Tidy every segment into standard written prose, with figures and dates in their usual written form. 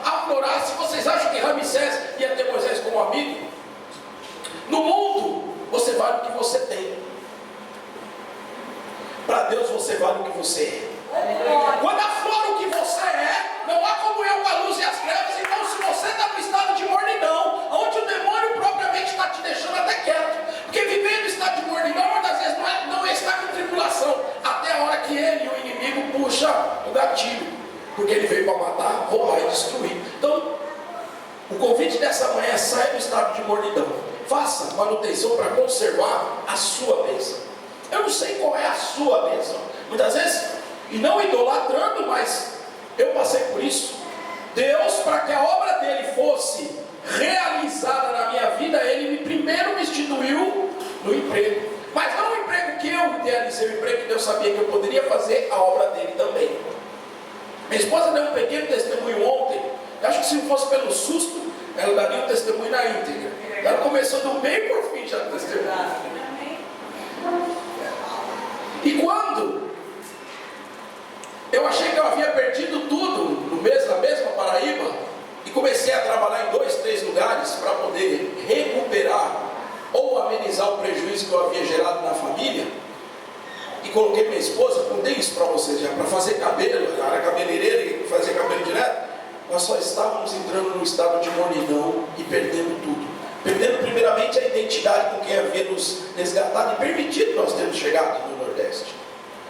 Aflorasse, vocês acham que Ramsés ia ter Moisés como amigo? No mundo, você vale o que você tem. Para Deus, você vale o que você é. Quando aflora o que você é, não há como eu com a luz e as trevas. Então, se você está no estado de mornidão, onde o demônio propriamente está te deixando até quieto, porque viver no estado de mornidão, muitas vezes não está em tribulação, até a hora que ele, o inimigo, puxa o gatilho. Porque ele veio para matar, roubar e destruir. Então, o convite dessa manhã é: saia do estado de mornidão. Faça manutenção para conservar a sua bênção. Eu não sei qual é a sua bênção. Muitas vezes, e não idolatrando, mas eu passei por isso. Deus, para que a obra dele fosse realizada na minha vida, ele primeiro me instituiu no emprego. Mas não o emprego que eu idealizei, o emprego que Deus sabia que eu poderia fazer a obra dele também. Minha esposa deu um pequeno testemunho ontem. Eu acho que se fosse pelo susto, ela daria um testemunho na íntegra. Ela começou do meio por fim já a testemunhar. E quando eu achei que eu havia perdido tudo na mesma Paraíba, e comecei a trabalhar em 2, 3 lugares para poder recuperar ou amenizar o prejuízo que eu havia gerado na família, e coloquei minha esposa, contei isso para vocês já, para fazer cabelo, ela era cabeleireira e fazia cabelo direto. Nós só estávamos entrando num estado de mornidão e perdendo tudo. Perdendo primeiramente a identidade com quem havia nos resgatado e permitido nós termos chegado no Nordeste.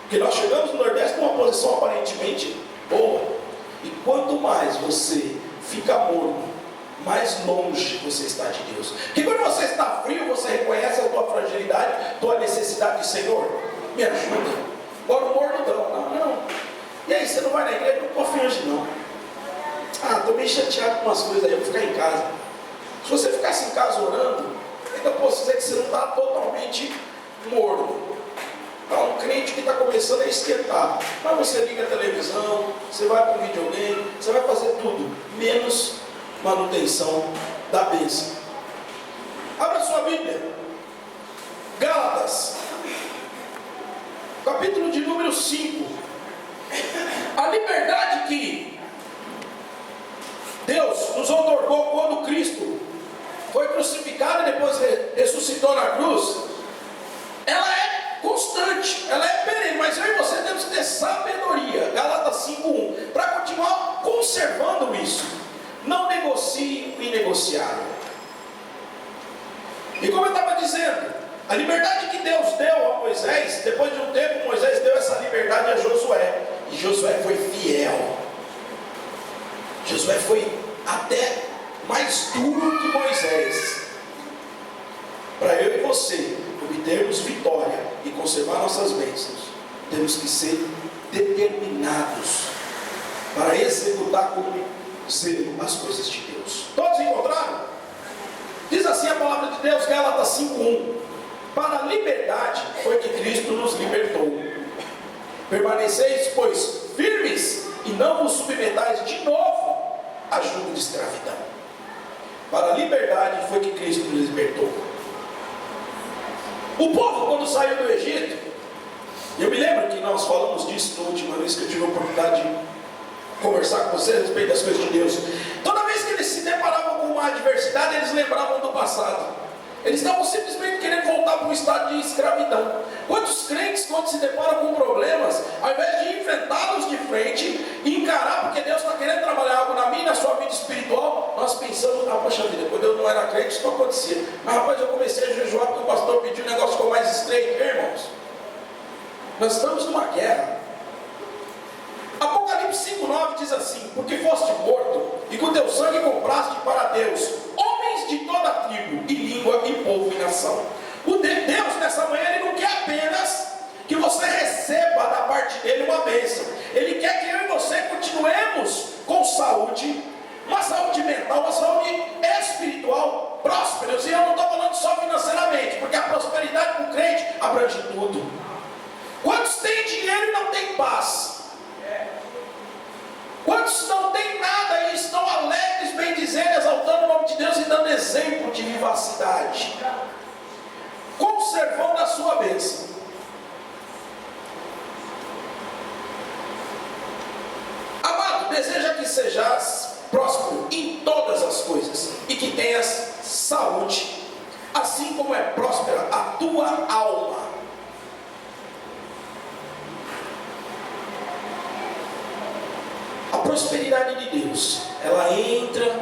Porque nós chegamos no Nordeste numa posição aparentemente boa. E quanto mais você fica morno, mais longe você está de Deus. Porque quando você está frio, você reconhece a tua fragilidade, tua necessidade de Senhor, me ajuda. Agora o morno não. E aí, você não vai na igreja? Não estou afim hoje não. Estou meio chateado com umas coisas aí, eu vou ficar em casa. Se você ficasse em casa orando, ainda posso dizer que você não está totalmente morno. Há um crente que está começando a esquentar. Mas você liga a televisão, você vai para o videogame, você vai fazer tudo, menos manutenção da bênção. Abra sua Bíblia. Gálatas, capítulo de número 5. A liberdade que Deus nos otorgou quando Cristo foi crucificado e depois ressuscitou na cruz, ela é constante, ela é perene, mas eu e você temos que ter sabedoria, Gálatas 5:1, para continuar conservando isso. Não negocie o inegociável. E como eu estava dizendo, a liberdade que Deus deu a Moisés, depois de um tempo Moisés deu essa liberdade a Josué, e Josué foi fiel. Josué foi até mais duro que Moisés. Para eu e você obtermos vitória e conservar nossas bênçãos, temos que ser determinados para executar com zelo as coisas de Deus. Todos encontraram? Diz assim a palavra de Deus, Gálatas 5:1: para a liberdade foi que Cristo nos libertou. Permaneceis, pois, firmes e não vos submetais de novo a jugo de escravidão. Para a liberdade foi que Cristo nos libertou. O povo, quando saiu do Egito, eu me lembro que nós falamos disso na última vez que eu tive a oportunidade de conversar com vocês a respeito das coisas de Deus. Toda vez que eles se deparavam com uma adversidade, eles lembravam do passado. Eles estavam simplesmente querendo voltar para um estado de escravidão. Quantos crentes, quando se deparam com problemas, ao invés de enfrentá-los de frente e encarar, porque Deus está querendo trabalhar algo na minha e na sua vida espiritual, nós pensamos: poxa vida, quando eu não era crente isso não acontecia. Mas rapaz, eu comecei a jejuar porque o pastor pediu, o negócio ficou mais estreito. Irmãos, nós estamos numa guerra. Apocalipse 5:9 diz assim: porque foste morto e com teu sangue compraste para Deus homens de toda tribo e língua e povo e nação. O Deus nessa manhã, Ele não quer apenas que você receba da parte dele uma bênção. Ele quer que eu e você continuemos com saúde, uma saúde mental, uma saúde espiritual próspera. E eu não estou falando só financeiramente, porque a prosperidade com o crente abrange tudo. Quantos têm dinheiro e não têm paz? Quantos não têm nada e estão alegres, bendizendo, exaltando o nome de Deus e dando exemplo de vivacidade, conservando a sua bênção? deseja que sejas próspero em todas as coisas e que tenhas saúde, assim como é próspera a tua alma. A prosperidade de Deus, ela entra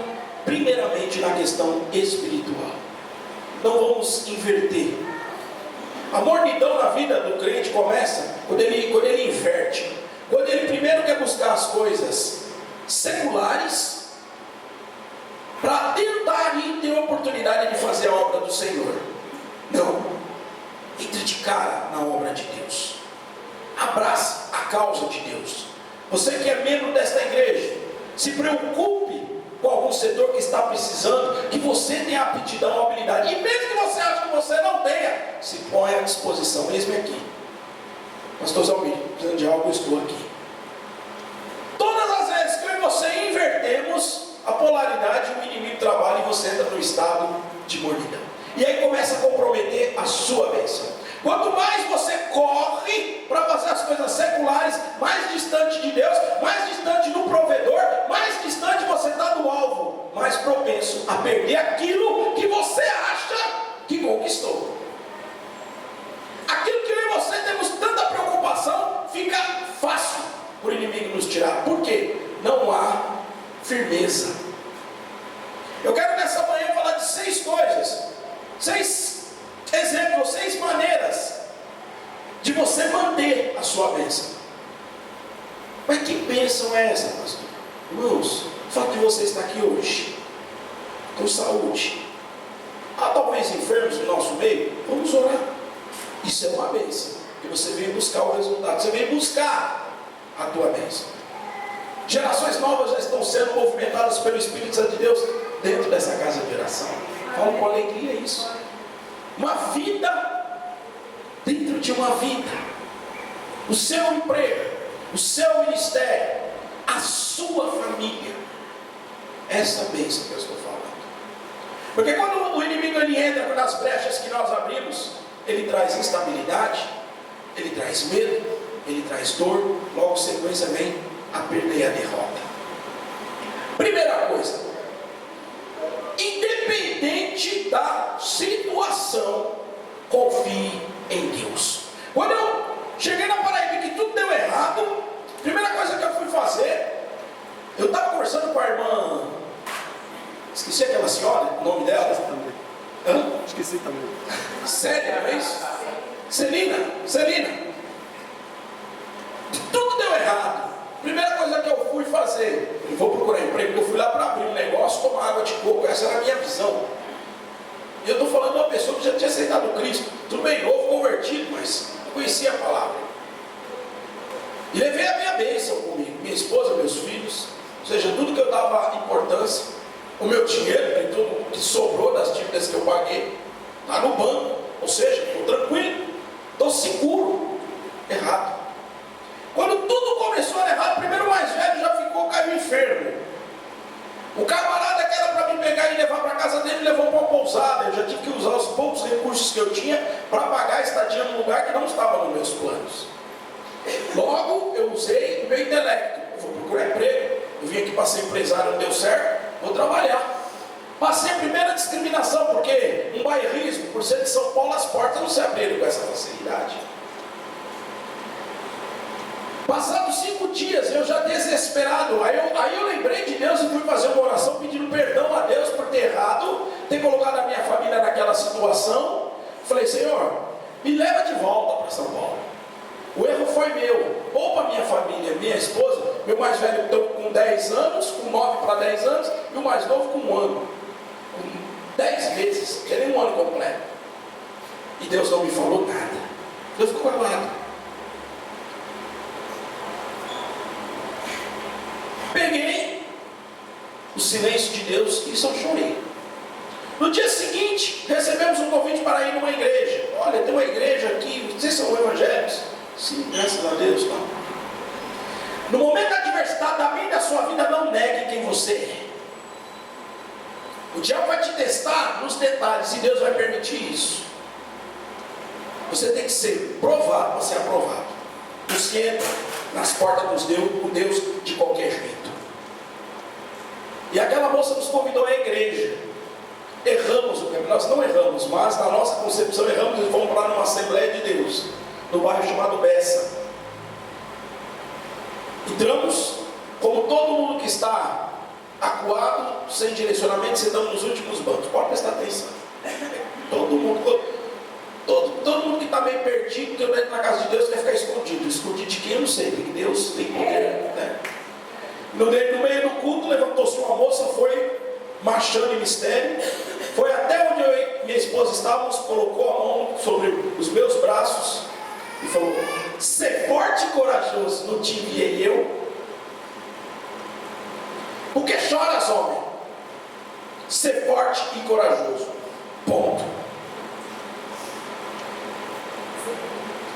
primeiramente na questão espiritual. Não vamos inverter. A mornidão na vida do crente começa quando ele inverte. Quando ele primeiro quer buscar as coisas seculares para tentar e ter a oportunidade de fazer a obra do Senhor. Não. Entre de cara na obra de Deus. Abrace a causa de Deus. Você que é membro desta igreja, se preocupe com algum setor que está precisando, que você tenha aptidão, habilidade, e mesmo que você ache que você não tenha, se põe à disposição. Eis-me aqui, pastor Zalmir, precisando de algo, eu estou aqui. Todas as vezes que eu e você invertemos a polaridade, o inimigo trabalha e você entra no estado de mornidão, e aí começa a comprometer a sua bênção. Quanto mais você corre para fazer as coisas seculares, mais distante de Deus, mais distante do provedor, mais distante você está do alvo, mais propenso a perder aquilo que você acha que conquistou. Aquilo que eu e você temos tanta preocupação, fica fácil para o inimigo nos tirar. Por quê? Não há firmeza. Eu quero nessa manhã falar de 6 coisas, 6 exemplos, 6 maneiras de você manter a sua bênção. Mas que bênção é essa, pastor? Irmãos, o fato de você estar aqui hoje, com saúde, talvez enfermos no nosso meio, vamos orar. Isso é uma bênção, porque você veio buscar o resultado, você veio buscar a tua bênção. Gerações novas já estão sendo movimentadas pelo Espírito Santo de Deus dentro dessa casa de oração. Falo com alegria isso. Uma vida dentro de uma vida, o seu emprego, o seu ministério, a sua família, essa bênção que eu estou falando. Porque quando o inimigo ele entra nas brechas que nós abrimos, ele traz instabilidade, ele traz medo, ele traz dor, logo em sequência vem a perda e a derrota. Primeira coisa, independente da situação, confie em Deus. Quando eu cheguei na Paraíba que tudo deu errado, a primeira coisa que eu fui fazer, eu estava conversando com a irmã, esqueci aquela senhora, o nome dela. Hã? Esqueci também. Célia, não é isso? Celina. Tudo deu errado. Primeira coisa que eu fui fazer, eu vou procurar emprego, porque eu fui lá para abrir um negócio, tomar água de coco, essa era a minha visão. E eu estou falando de uma pessoa que já tinha aceitado Cristo, tudo bem novo, convertido, mas conhecia a palavra. E levei a minha bênção comigo, minha esposa, meus filhos, ou seja, tudo que eu dava importância, o meu dinheiro, e tudo que sobrou das dívidas que eu paguei, está no banco, ou seja, estou tranquilo, estou seguro. Errado. Quando tudo começou a errar, primeiro o mais velho já caiu enfermo. O camarada que era para me pegar e levar para casa dele, levou para uma pousada. Eu já tive que usar os poucos recursos que eu tinha para pagar a estadia num lugar que não estava nos meus planos. Logo, eu usei o meu intelecto. Eu vou procurar emprego. Eu vim aqui para ser empresário, não deu certo, vou trabalhar. Passei a primeira discriminação, porque um bairrismo, por ser de São Paulo, as portas não se abriram com essa facilidade. Passados 5 dias, eu já desesperado, aí eu lembrei de Deus e fui fazer uma oração pedindo perdão a Deus por ter errado, ter colocado a minha família naquela situação. Falei, Senhor, me leva de volta para São Paulo. O erro foi meu, poupa minha família, minha esposa, meu mais velho com 10 anos, com 9 para 10 anos, e o mais novo com 1 ano, com 10 meses, que nem 1 ano completo. E Deus não me falou nada, Deus ficou calado. Peguei o silêncio de Deus e só chorei. No dia seguinte, recebemos um convite para ir numa igreja. Olha, tem uma igreja aqui, vocês são evangélicos? Sim, graças a Deus. Tá? No momento da adversidade da minha e da sua vida, não negue quem você é. O diabo vai te testar nos detalhes e Deus vai permitir isso. Você tem que ser provado para ser aprovado. Você entra nas portas com Deus de qualquer jeito. E aquela moça nos convidou à igreja. Erramos, nós não erramos, mas na nossa concepção erramos e fomos para uma Assembleia de Deus, no bairro chamado Bessa. Entramos, como todo mundo que está acuado, sem direcionamento, sentamos nos últimos bancos. Pode prestar atenção. Todo mundo que está meio perdido, porque eu entro na casa de Deus, quer ficar escondido. Escondido de quem? Eu não sei, porque Deus tem poder, né? No meio do culto, levantou-se uma moça, foi marchando em mistério, foi até onde eu e minha esposa estávamos, colocou a mão sobre os meus braços e falou: ser forte e corajoso, não te enviei eu? Por que choras, homem? Ser forte e corajoso, ponto.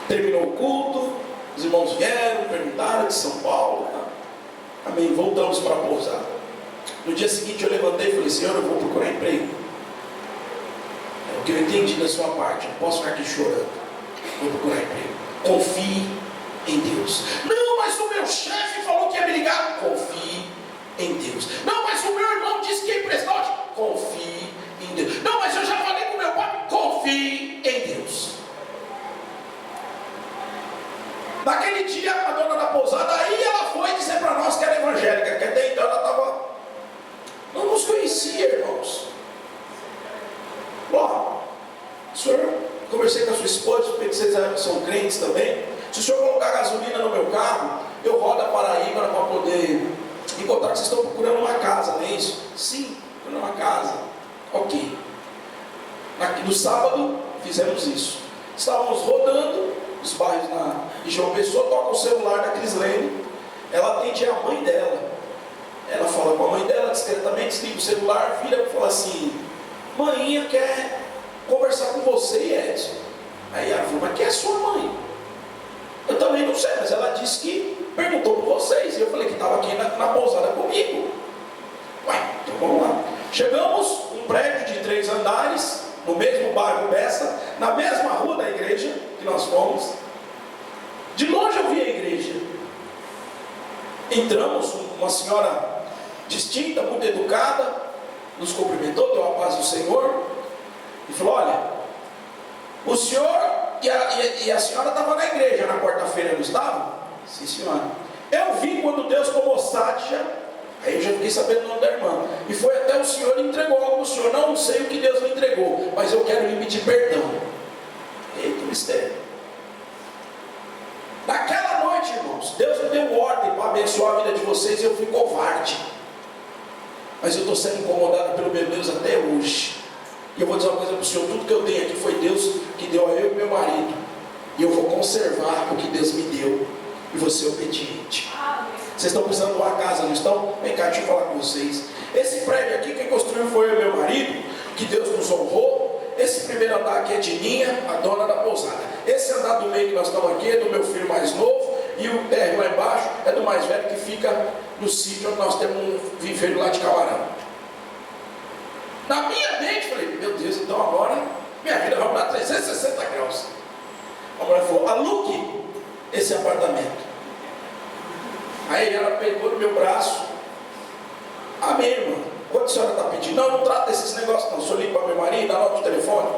Terminou o culto, os irmãos vieram, perguntaram de São Paulo, tá? Amém, voltamos para a pousada. No dia seguinte eu levantei e falei: Senhor, eu vou procurar emprego. É o que eu entendi da sua parte, eu não posso ficar aqui chorando. Vou procurar emprego. Confie em Deus. Não, mas o meu chefe falou que ia me ligar. Confie em Deus. Não, mas o meu irmão disse que ia emprestar. Confie em Deus. Não, mas eu já falei com meu pai. Confie em Deus. Naquele dia a dona da pousada, aí ela foi dizer para nós que era evangélica, que até então ela estava... não nos conhecia, irmãos. Bom, senhor, conversei com a sua esposa, porque vocês são crentes também. Se o senhor colocar gasolina no meu carro, eu rodo a Paraíba para poder encontrar que vocês estão procurando uma casa, não é isso? Sim, procurando uma casa. Ok. No sábado fizemos isso. Estávamos rodando os bairros de João Pessoa, toca o celular da Crislene. Ela atende a mãe dela. Ela fala com a mãe dela discretamente, desliga o celular, vira e fala assim: maninha quer conversar com você, Edson. Aí ela falou: mas quem é sua mãe? Eu também não sei, mas ela disse que perguntou por vocês. E eu falei que estava aqui na pousada comigo. Ué, então vamos lá. Chegamos, um prédio de 3 andares, no mesmo bairro Bessa, na mesma rua da igreja que nós fomos. De longe eu vi a igreja. Entramos, uma senhora distinta, muito educada, nos cumprimentou, deu a paz do Senhor e falou: olha, o senhor e a senhora estavam na igreja na quarta-feira, não estavam? Sim, senhora. Eu vi quando Deus tomou Sátia, aí eu já fiquei sabendo o nome da irmã, e foi até o senhor e entregou algo ao senhor. Não sei o que Deus me entregou, mas eu quero lhe pedir perdão. Eita, mistério. Naquela noite, irmãos, Deus me deu ordem para abençoar a vida de vocês e eu fui covarde. Mas eu estou sendo incomodado pelo meu Deus até hoje. E eu vou dizer uma coisa para o senhor: tudo que eu tenho aqui foi Deus que deu a eu e meu marido. E eu vou conservar o que Deus me deu. E vou ser obediente. Vocês estão precisando de uma casa, não estão? Vem cá, deixa eu falar com vocês. Esse prédio aqui, quem construiu foi eu e meu marido, que Deus nos honrou. Esse primeiro andar aqui é de Ninha, a dona da pousada. Esse andar do meio que nós estamos aqui é do meu filho mais novo. E o térreo lá embaixo é do mais velho, que fica no sítio onde nós temos um viveiro lá de camarão. Na minha mente, falei: meu Deus, então agora minha vida vai para 360 graus. A mulher falou: alugue esse apartamento. Aí ela pegou no meu braço: amém, irmã, quanto a senhora está pedindo? Não, não trata desses negócios não. O senhor liga para meu marido, anota o telefone.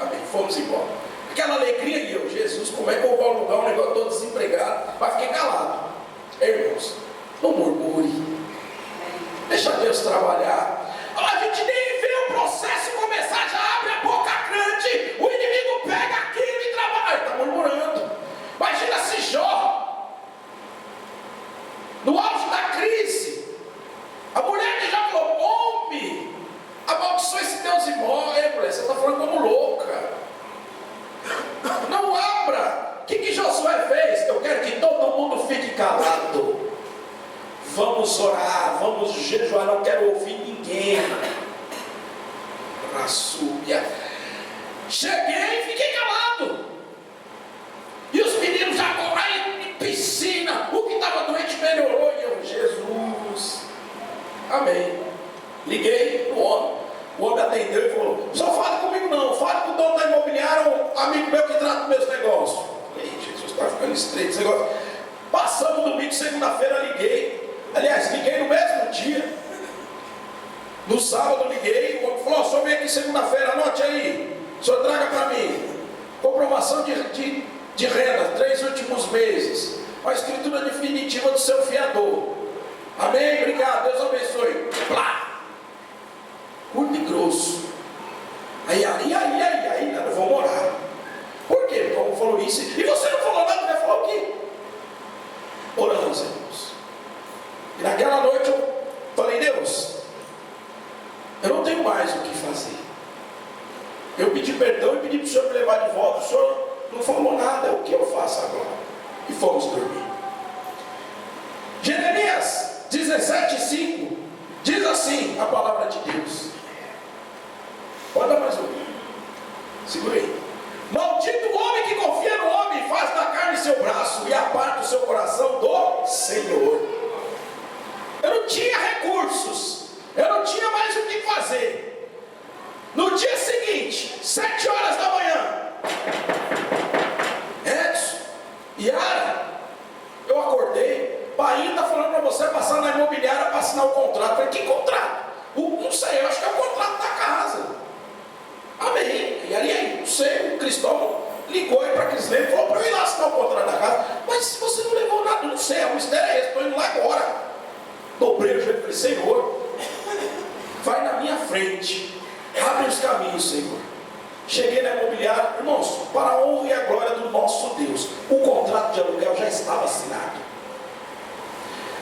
Amém, fomos embora. Aquela alegria, e eu: Jesus, como é que eu vou alugar um negócio todo desempregado? Mas fiquei calado. Irmãos, não murmure, deixa Deus trabalhar. A gente nem vê o processo começar, já abre a boca grande, o inimigo pega aquilo e trabalha. Está murmurando. Imagina se Jó, no auge da crise, a mulher que já falou: homem, amaldiçoa esse Deus e morre. Mulher, você está falando como louca. Não abra. O que Josué fez? Eu quero que todo mundo fique calado. Vamos orar, vamos jejuar, não quero ouvir ninguém. Raçúbia. Cheguei e fiquei calado. E os meninos já correram em piscina. O que estava doente melhorou. E eu: Jesus. Amém. Liguei no homem. O homem atendeu e falou: só fala comigo não, fala com o dono da imobiliária, um amigo meu que trata dos meus negócios. Falei: Jesus, está ficando estreito esse negócio. Passamos domingo, segunda-feira liguei. Aliás, liguei no mesmo dia. No sábado eu liguei, o homem falou: o senhor vem aqui segunda-feira, anote aí, o senhor traga para mim comprovação de renda, 3 últimos meses, a escritura definitiva do seu fiador. Amém? Obrigado, Deus abençoe. Plá! Curto e grosso. Aí, eu vou morar. Por quê? Porque como falou isso, e você não falou nada, vai falar o quê? Oramos, irmãos. E naquela noite eu falei: Deus, eu não tenho mais o que fazer. Eu pedi perdão e pedi para o Senhor me levar de volta. O Senhor não falou nada. O que eu faço agora? E fomos dormir. Jeremias 17:5 diz assim a palavra de Deus. Pode dar mais um. Segura aí. Maldito o homem que confia no homem, faz da carne seu braço e aparta o seu coração do Senhor. Eu não tinha recursos, eu não tinha mais o que fazer. No dia seguinte, 7 horas da manhã, Edson, Yara, eu acordei. Pai está falando para você passar na imobiliária para assinar o contrato. Eu falei: que contrato? Não sei, eu acho que é o contrato da casa. Amém. E aí, não sei, o Cristóvão ligou aí para Crisley e falou para eu ir lá assinar o contrato da casa. Mas se você não levou nada, não sei, o mistério é esse, estou indo lá agora. Dobrei o joelho e falei: Senhor, vai na minha frente, abre os caminhos, Senhor. Cheguei na imobiliária, irmãos, para a honra e a glória do nosso Deus, o contrato de aluguel já estava assinado.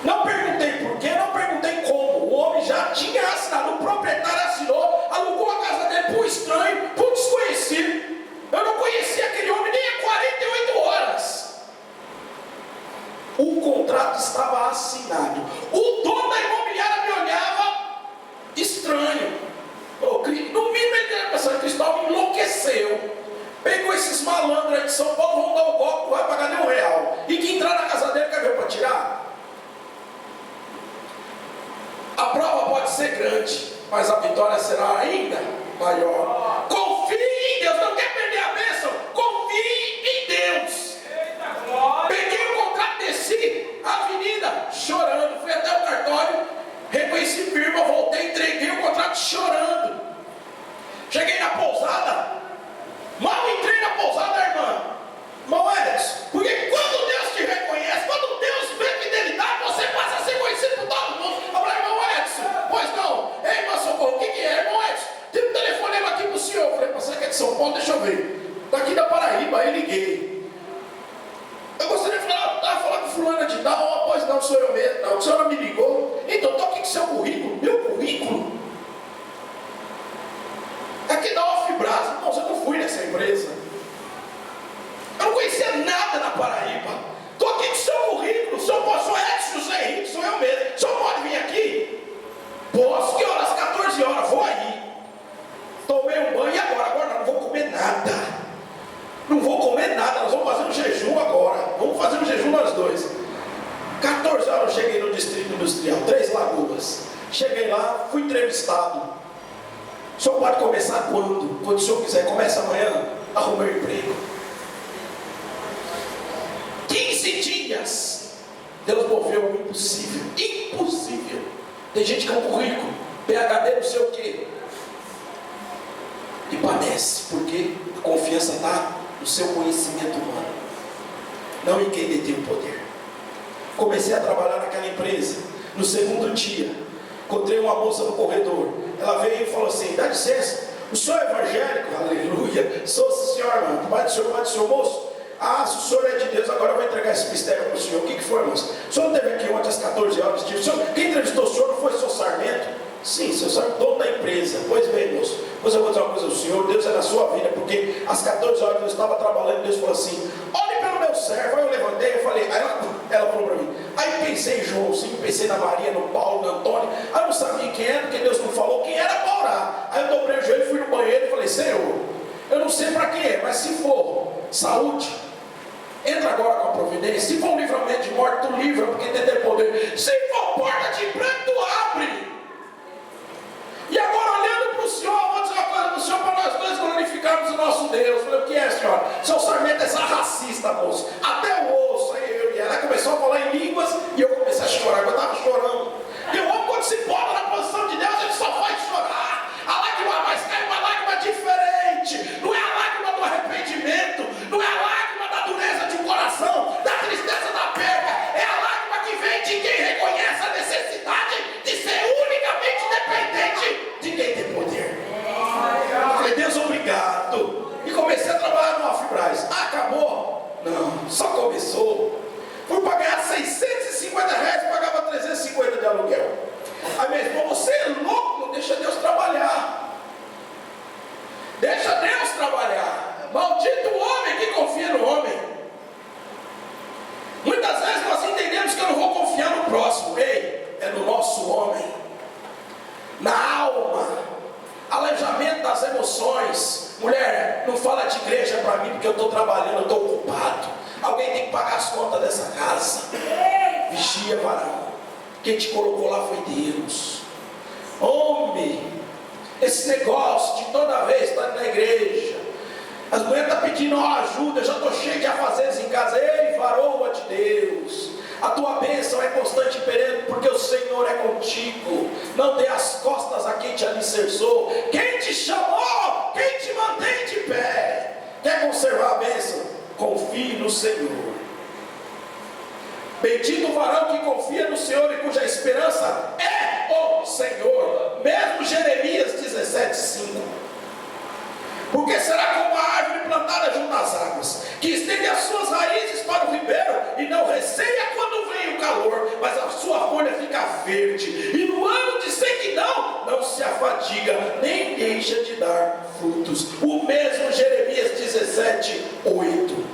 Não perguntei por quê, não perguntei como. O homem já tinha assinado, o proprietário assinou, alugou a casa dele para um estranho, para um desconhecido. Eu não conhecia aquele homem nem há 48 horas. O contrato estava assinado. O dono da imobiliária me olhava estranho. No mínimo ele era pensando: Cristóvão enlouqueceu. Pegou esses malandros aí de São Paulo, vão dar o golpe, não vai pagar nem R$1. E que entrar na casa dele, quer ver para tirar? A prova pode ser grande, mas a vitória será ainda maior. Confie em Deus, não quer perder a bênção? Confie em Deus. Peguei o contrato, desci a avenida chorando, fui até o cartório, reconheci firma, voltei, entreguei o contrato chorando. Cheguei na pousada, mal entrei na pousada, irmã Edson, porque quando Deus te reconhece, quando Deus vê fidelidade, você passa a ser conhecido por todo mundo. Eu falei: irmão Edson, pois não? Ei, irmã Socorro, o que é, irmão Edson? Tem um telefonema aqui para o senhor. Eu falei: você que é de São Paulo, deixa eu ver. Daqui da Paraíba, aí liguei. Eu gostaria de falar: estava falando com fulana de tal. Pois não, sou eu mesmo. Não, a senhora me ligou. Então, estou aqui com seu currículo. Meu currículo? Aqui da Ofibras. Não, eu não fui nessa empresa. Eu não conhecia nada na Paraíba. Estou aqui com o seu currículo. Sou Edson José Henrique, sou eu mesmo. O senhor pode vir aqui? Posso, que horas? 14 horas, vou aí. Tomei um banho e agora não vou comer nada. Não vou comer nada, nós vamos fazer um jejum agora. Vamos fazer um jejum nós dois. 14 horas eu cheguei no Distrito Industrial, 3 Lagoas. Cheguei lá, fui entrevistado. O senhor pode começar quando? Quando o senhor quiser, começa amanhã. Arrumei um emprego. 15 dias. Deus moveu o impossível. Impossível. Tem gente com currículo, PhD não sei o quê, e padece, porque a confiança está no seu conhecimento humano, não em quem detém o poder. Comecei a trabalhar naquela empresa. No segundo dia, encontrei uma moça no corredor. Ela veio e falou assim: dá licença, o senhor é evangélico? Aleluia, sou senhor, irmão. Pai do senhor, moço. Ah, se o senhor é de Deus, agora eu vou entregar esse mistério para o senhor. O que foi, moço? O senhor não esteve aqui ontem às 14 horas? Quem entrevistou o senhor não foi o senhor Sarmento? Sim, seu Sarmento, dono da empresa. Pois bem, moço, pois eu vou dizer uma coisa ao senhor: Deus é na sua vida, porque às 14 horas eu estava trabalhando, Deus falou assim: olhe pelo meu servo. Aí eu levantei, eu falei, aí ela falou para mim. Aí pensei em Joãozinho, pensei na Maria, no Paulo, no Antônio. Aí eu não sabia quem era, porque Deus não falou quem era para orar. Aí eu dobrei o joelho, fui no banheiro e falei: Senhor, eu não sei para quem é, mas se for saúde, entra agora com a providência. Se for um livramento de morte, tu livra, porque tem poder. Se for porta de emprego, tu abre. E agora, olhando para o Senhor, eu vou dizer uma coisa para o Senhor, para nós dois glorificarmos o nosso Deus. Eu falei: o que é, senhora? Seu Sarmento é essa racista, moço, até o osso. Aí eu e ela começou a falar em línguas, e eu comecei a chorar, eu estava chorando. E o homem, quando se bota na posição de Deus, ele só faz Não, só começou. Fui para ganhar R$650, pagava 350 de aluguel. Aí meu irmão, você é louco, não deixa Deus trabalhar. Deixa Deus trabalhar. Maldito o homem que confia no homem. Muitas vezes nós entendemos que eu não vou confiar no próximo. Ei, é no nosso homem, na alma, alejamento das emoções. Mulher, não fala de igreja para mim porque eu estou trabalhando, eu estou ocupado. Alguém tem que pagar as contas dessa casa. Vigia, varão. Quem te colocou lá foi Deus. Homem, esse negócio de toda vez estar na igreja, as mulheres estão pedindo ajuda, eu já estou cheio de afazeres em casa. Ei, varoa de Deus, a tua bênção é constante e perene, porque o Senhor é contigo. Não dê as costas a quem te alicerçou. Quem te chamou, quem te mantém de pé. Quer conservar a bênção? Confie no Senhor. Bendito o varão que confia no Senhor e cuja esperança é o Senhor. Mesmo Jeremias 17:5. Porque será como a árvore plantada junto às águas, que estende as suas raízes para o ribeiro e não receia quando vem o calor, mas a sua folha fica verde, e no ano de sequidão não se afadiga, nem deixa de dar frutos. O mesmo Jeremias 17:8.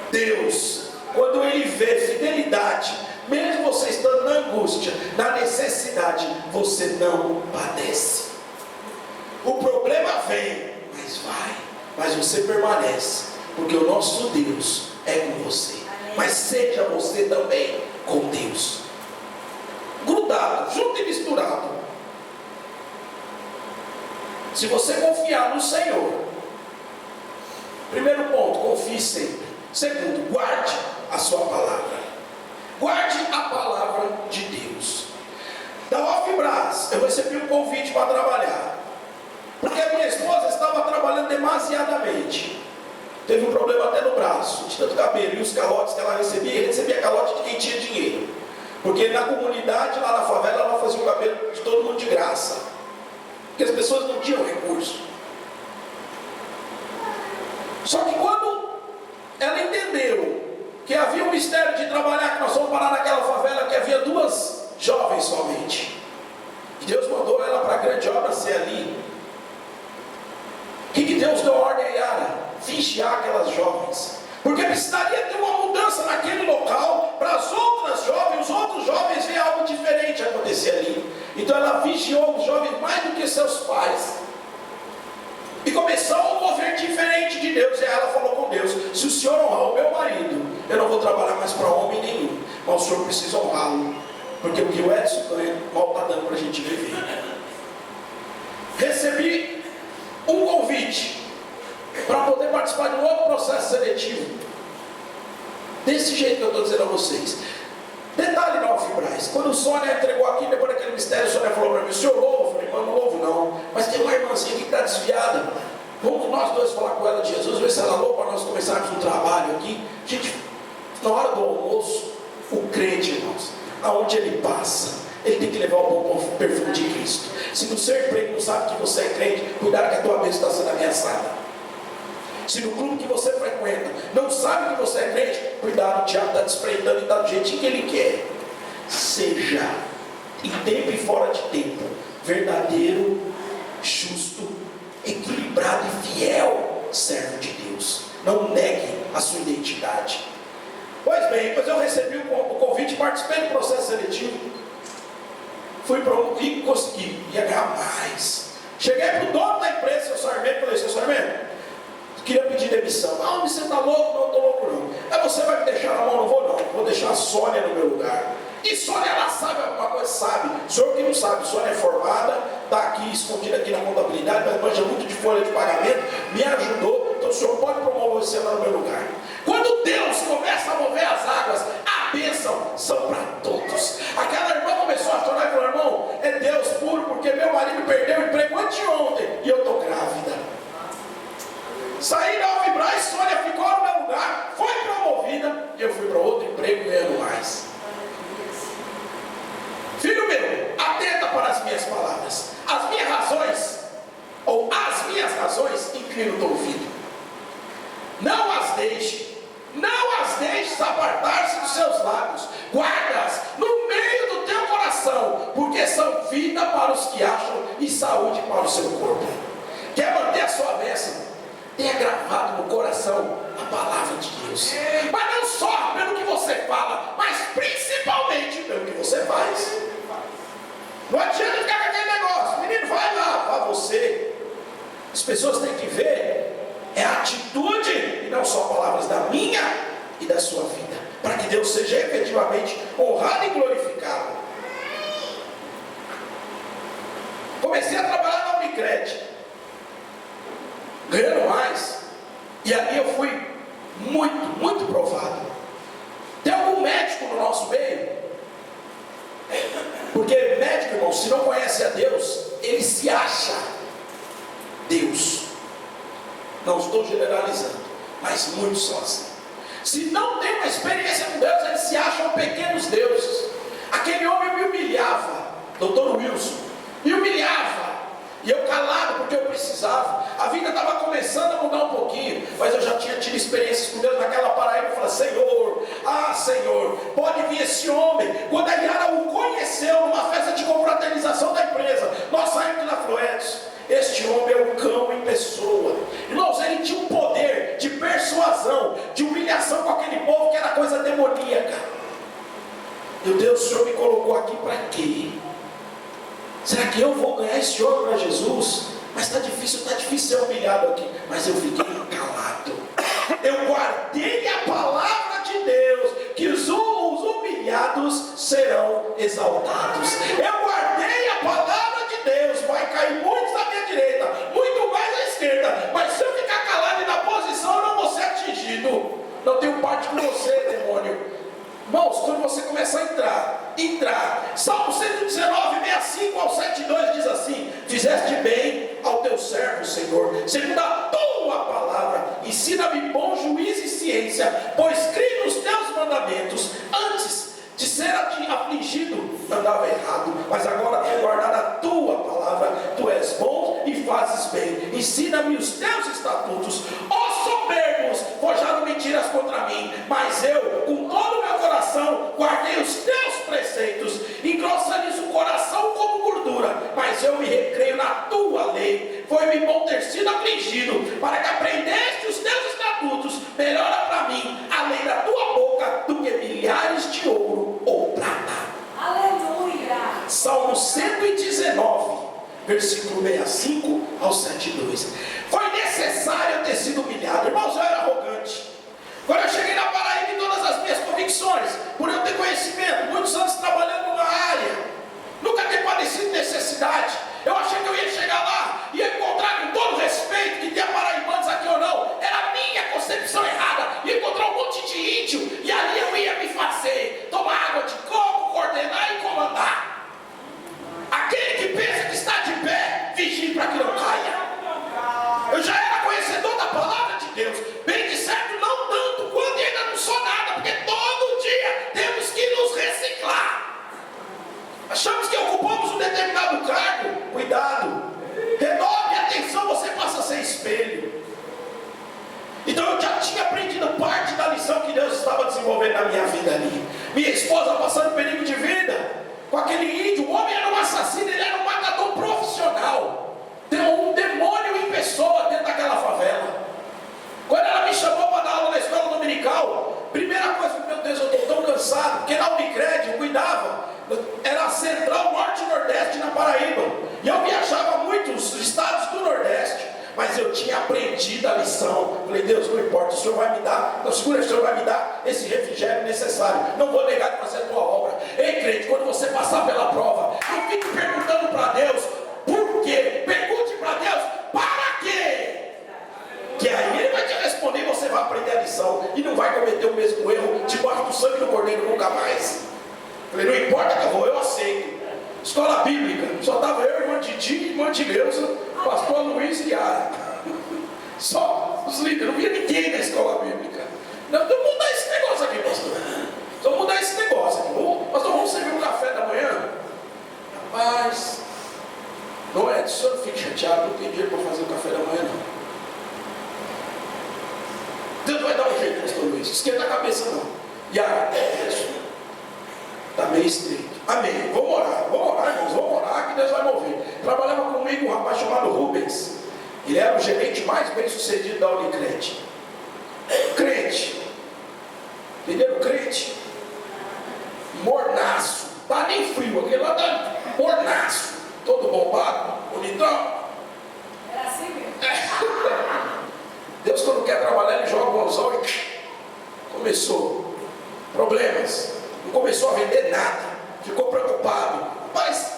Deus, quando Ele vê fidelidade, mesmo você estando na angústia, na necessidade, você não padece. O problema vem, mas vai, mas você permanece, porque o nosso Deus é com você. Mas seja você também com Deus, grudado, junto e misturado. Se você confiar no Senhor, primeiro ponto, confie sempre. Segundo, guarde a sua palavra. Guarde a palavra de Deus. Da Ofibras, eu recebi um convite para trabalhar, porque a minha esposa estava trabalhando demasiadamente. Teve um problema até no braço, de tanto cabelo, e os calotes que ela recebia calote de quem tinha dinheiro. Porque na comunidade, lá na favela, ela fazia o cabelo de todo mundo de graça, porque as pessoas não tinham recurso. Só que quando ela entendeu que havia um mistério de trabalhar, que nós fomos parar naquela favela que havia 2 jovens somente, e Deus mandou ela para a grande obra ser ali. O que Deus deu ordem a Yara? Vigiar aquelas jovens, porque precisaria ter uma mudança naquele local, para as outras jovens, os outros jovens verem algo diferente acontecer ali. Então ela vigiou os jovens mais do que seus pais, e começou a mover diferente de Deus. E ela falou com Deus: se o Senhor honrar o meu marido, eu não vou trabalhar mais para homem nenhum, mas o Senhor precisa honrá-lo, porque o que o Edson ganha mal está dando para a gente viver. Recebi um convite para poder participar de um outro processo seletivo, desse jeito que eu estou dizendo a vocês. Detalhe na Ofibras, quando o Sônia entregou aqui, depois daquele mistério, o Sônia falou para mim: o senhor louva? Eu falei: irmão, não louvo não, mas tem uma irmãzinha aqui que está desviada, vamos nós dois falar com ela de Jesus, ver se ela louva para nós começarmos um trabalho aqui. Gente, na hora do almoço, o crente, irmãos, aonde ele passa, ele tem que levar o bom perfume de Cristo. Se no seu emprego não sabe que você é crente, cuidado que a tua bênção está sendo ameaçada. Se no clube que você frequenta não sabe que você é crente, cuidado, o diabo está despreendando e está do jeitinho que ele quer. Seja, em tempo e fora de tempo, verdadeiro, justo, equilibrado e fiel servo de Deus. Não negue a sua identidade. Pois bem, depois eu recebi o convite, participei do processo seletivo, fui para um e consegui, ia ganhar mais. Cheguei para o dono da empresa, seu Sarmento, falei: seu Sarmento, queria pedir demissão. Ah, você está louco? Não estou louco não. Aí você vai me deixar na mão? Não vou não, vou deixar a Sônia no meu lugar. E Sônia, ela sabe alguma coisa? Sabe. O senhor que não sabe, Sônia é formada, está aqui, escondida aqui na contabilidade, mas manja muito de folha de pagamento, me ajudou, então o senhor pode promover você lá no meu lugar. Quando Deus começa a mover as águas, a bênção são para todos. Aquela irmã começou a chorar e falou: irmão, é Deus puro, porque meu marido perdeu o emprego anteontem e eu estou grávida. Saí da Ofibras, Sônia ficou no meu lugar, foi promovida, e eu fui para outro emprego ganhando mais. Filho meu, atenta para as minhas palavras. As minhas razões, inclina o teu ouvido. Não as deixe Deus. Mas não só pelo que você fala, mas principalmente pelo que você faz. Não adianta ficar com aquele negócio, menino, vai lá, vá você. As pessoas têm que ver é a atitude e não só palavras da minha e da sua vida, para que Deus seja efetivamente honrado e glorificado. Comecei a trabalhar na Unicred, ganhando mais, e ali eu fui muito provado. Tem algum médico no nosso meio? Porque médico, irmão, se não conhece a Deus, ele se acha Deus. Não estou generalizando, mas muitos são assim. Se não tem uma experiência com Deus, eles se acham pequenos deuses. Aquele homem me humilhava, doutor Wilson, me humilhava, e eu calado porque eu precisava. A vida estava começando a mudar um pouquinho, mas eu já tinha tido experiências com Deus naquela Paraíba. Eu falei, Senhor, pode vir esse homem. Quando a Yara o conheceu numa festa de confraternização da empresa, nós saímos da Fluentes. Este homem é um cão em pessoa. Irmãos, ele tinha um poder de persuasão, de humilhação com aquele povo que era coisa demoníaca. Meu Deus, o Senhor me colocou aqui para quê? Será que eu vou ganhar esse homem para Jesus? Mas está difícil ser humilhado aqui. Mas eu fiquei calado. Eu guardei a palavra de Deus, que os humilhados serão exaltados. Eu guardei a palavra de Deus. Vai cair muitos à minha direita, muito mais à esquerda, mas se eu ficar calado e na posição, eu não vou ser atingido. Não tenho parte com você, demônio. Irmãos, quando você começa a entrar, Salmo 119, 65 ao 72 diz assim: fizeste bem ao teu servo, Senhor, segundo a tua palavra, ensina-me bom juízo e ciência, pois creio nos teus mandamentos. Antes de ser afligido, andava errado, mas agora tenho guardado a tua palavra. Tu és bom e fazes bem, ensina-me os teus estatutos. Os soberbos forjaram mentiras contra mim, mas eu, com todo o meu coração, guardei os teus preceitos. Engrossa-lhes o coração como gordura, mas eu me recreio na tua lei. Foi-me bom ter sido afligido, para que aprendeste os teus estatutos. Melhora para mim a lei da tua boca do que milhares de ouro ou prata. Aleluia. Salmo 119, versículo 65 ao 72. Foi necessário eu ter sido humilhado. Irmãos, eu era arrogante. Quando eu cheguei na Paraíba, em todas as minhas convicções, por eu ter conhecimento, muitos anos trabalhando numa área, nunca ter padecido necessidade, eu achei que eu ia chegar lá, ia encontrar com todo respeito, que tem paraibanos aqui ou não, era a minha concepção errada, ia encontrar um monte de índio, e ali eu ia me fazer, tomar água de coco, coordenar e comandar. Aquele que pensa que está de pé, vigie para que não caia. Eu já era conhecedor da palavra de Deus, bem de certo não tanto quanto e ainda não sou nada, porque todo dia temos que nos reciclar. Achamos que ocupamos um determinado cargo, cuidado, renove a atenção, você passa a ser espelho. Então eu já tinha aprendido parte da lição que Deus estava desenvolvendo na minha vida ali. Minha esposa passando perigo de vida, com aquele índio, o homem era um assassino, ele era um matador profissional. Tem um demônio em pessoa dentro daquela favela. Quando ela me chamou para dar aula na escola dominical, primeira coisa, meu Deus, eu estou tão cansado, porque na Unicred eu cuidava, era a central norte e nordeste na Paraíba, e eu viajava muitos estados do nordeste, mas eu tinha aprendido a lição. Falei, Deus, não importa, o Senhor vai me dar, não segura, o Senhor vai me dar esse refrigério necessário, não vou negar de fazer a tua obra. Ei, crente, quando você passar pela prova, não fique perguntando para Deus, por quê? Pergunte para Deus, para quê? Que aí Ele vai te responder e você vai aprender a lição, e não vai cometer o mesmo erro, debaixo do sangue do cordeiro, nunca mais. Falei, não importa que eu vou, eu aceito. Escola bíblica, só estava eu, irmã Didi, irmã Dileuza, pastor Luiz e Yara. Só os líderes, não via ninguém na escola bíblica. Não, vamos mudar esse negócio aqui, pastor. Vamos mudar esse negócio aqui. Pastor, vamos servir um café da manhã? Rapaz, não é, o senhor não fique chateado, não tem dinheiro para fazer o café da manhã, não. Deus vai dar um jeito, pastor Luiz, esquenta a cabeça não. Yara, está meio estreito. Amém. Vamos orar, irmãos, vamos orar que Deus vai mover. Trabalhava comigo um rapaz chamado Rubens. Ele era o gerente mais bem sucedido da Unicred. Crente, começou? Problemas. Não começou a vender nada. Ficou preocupado. Mas,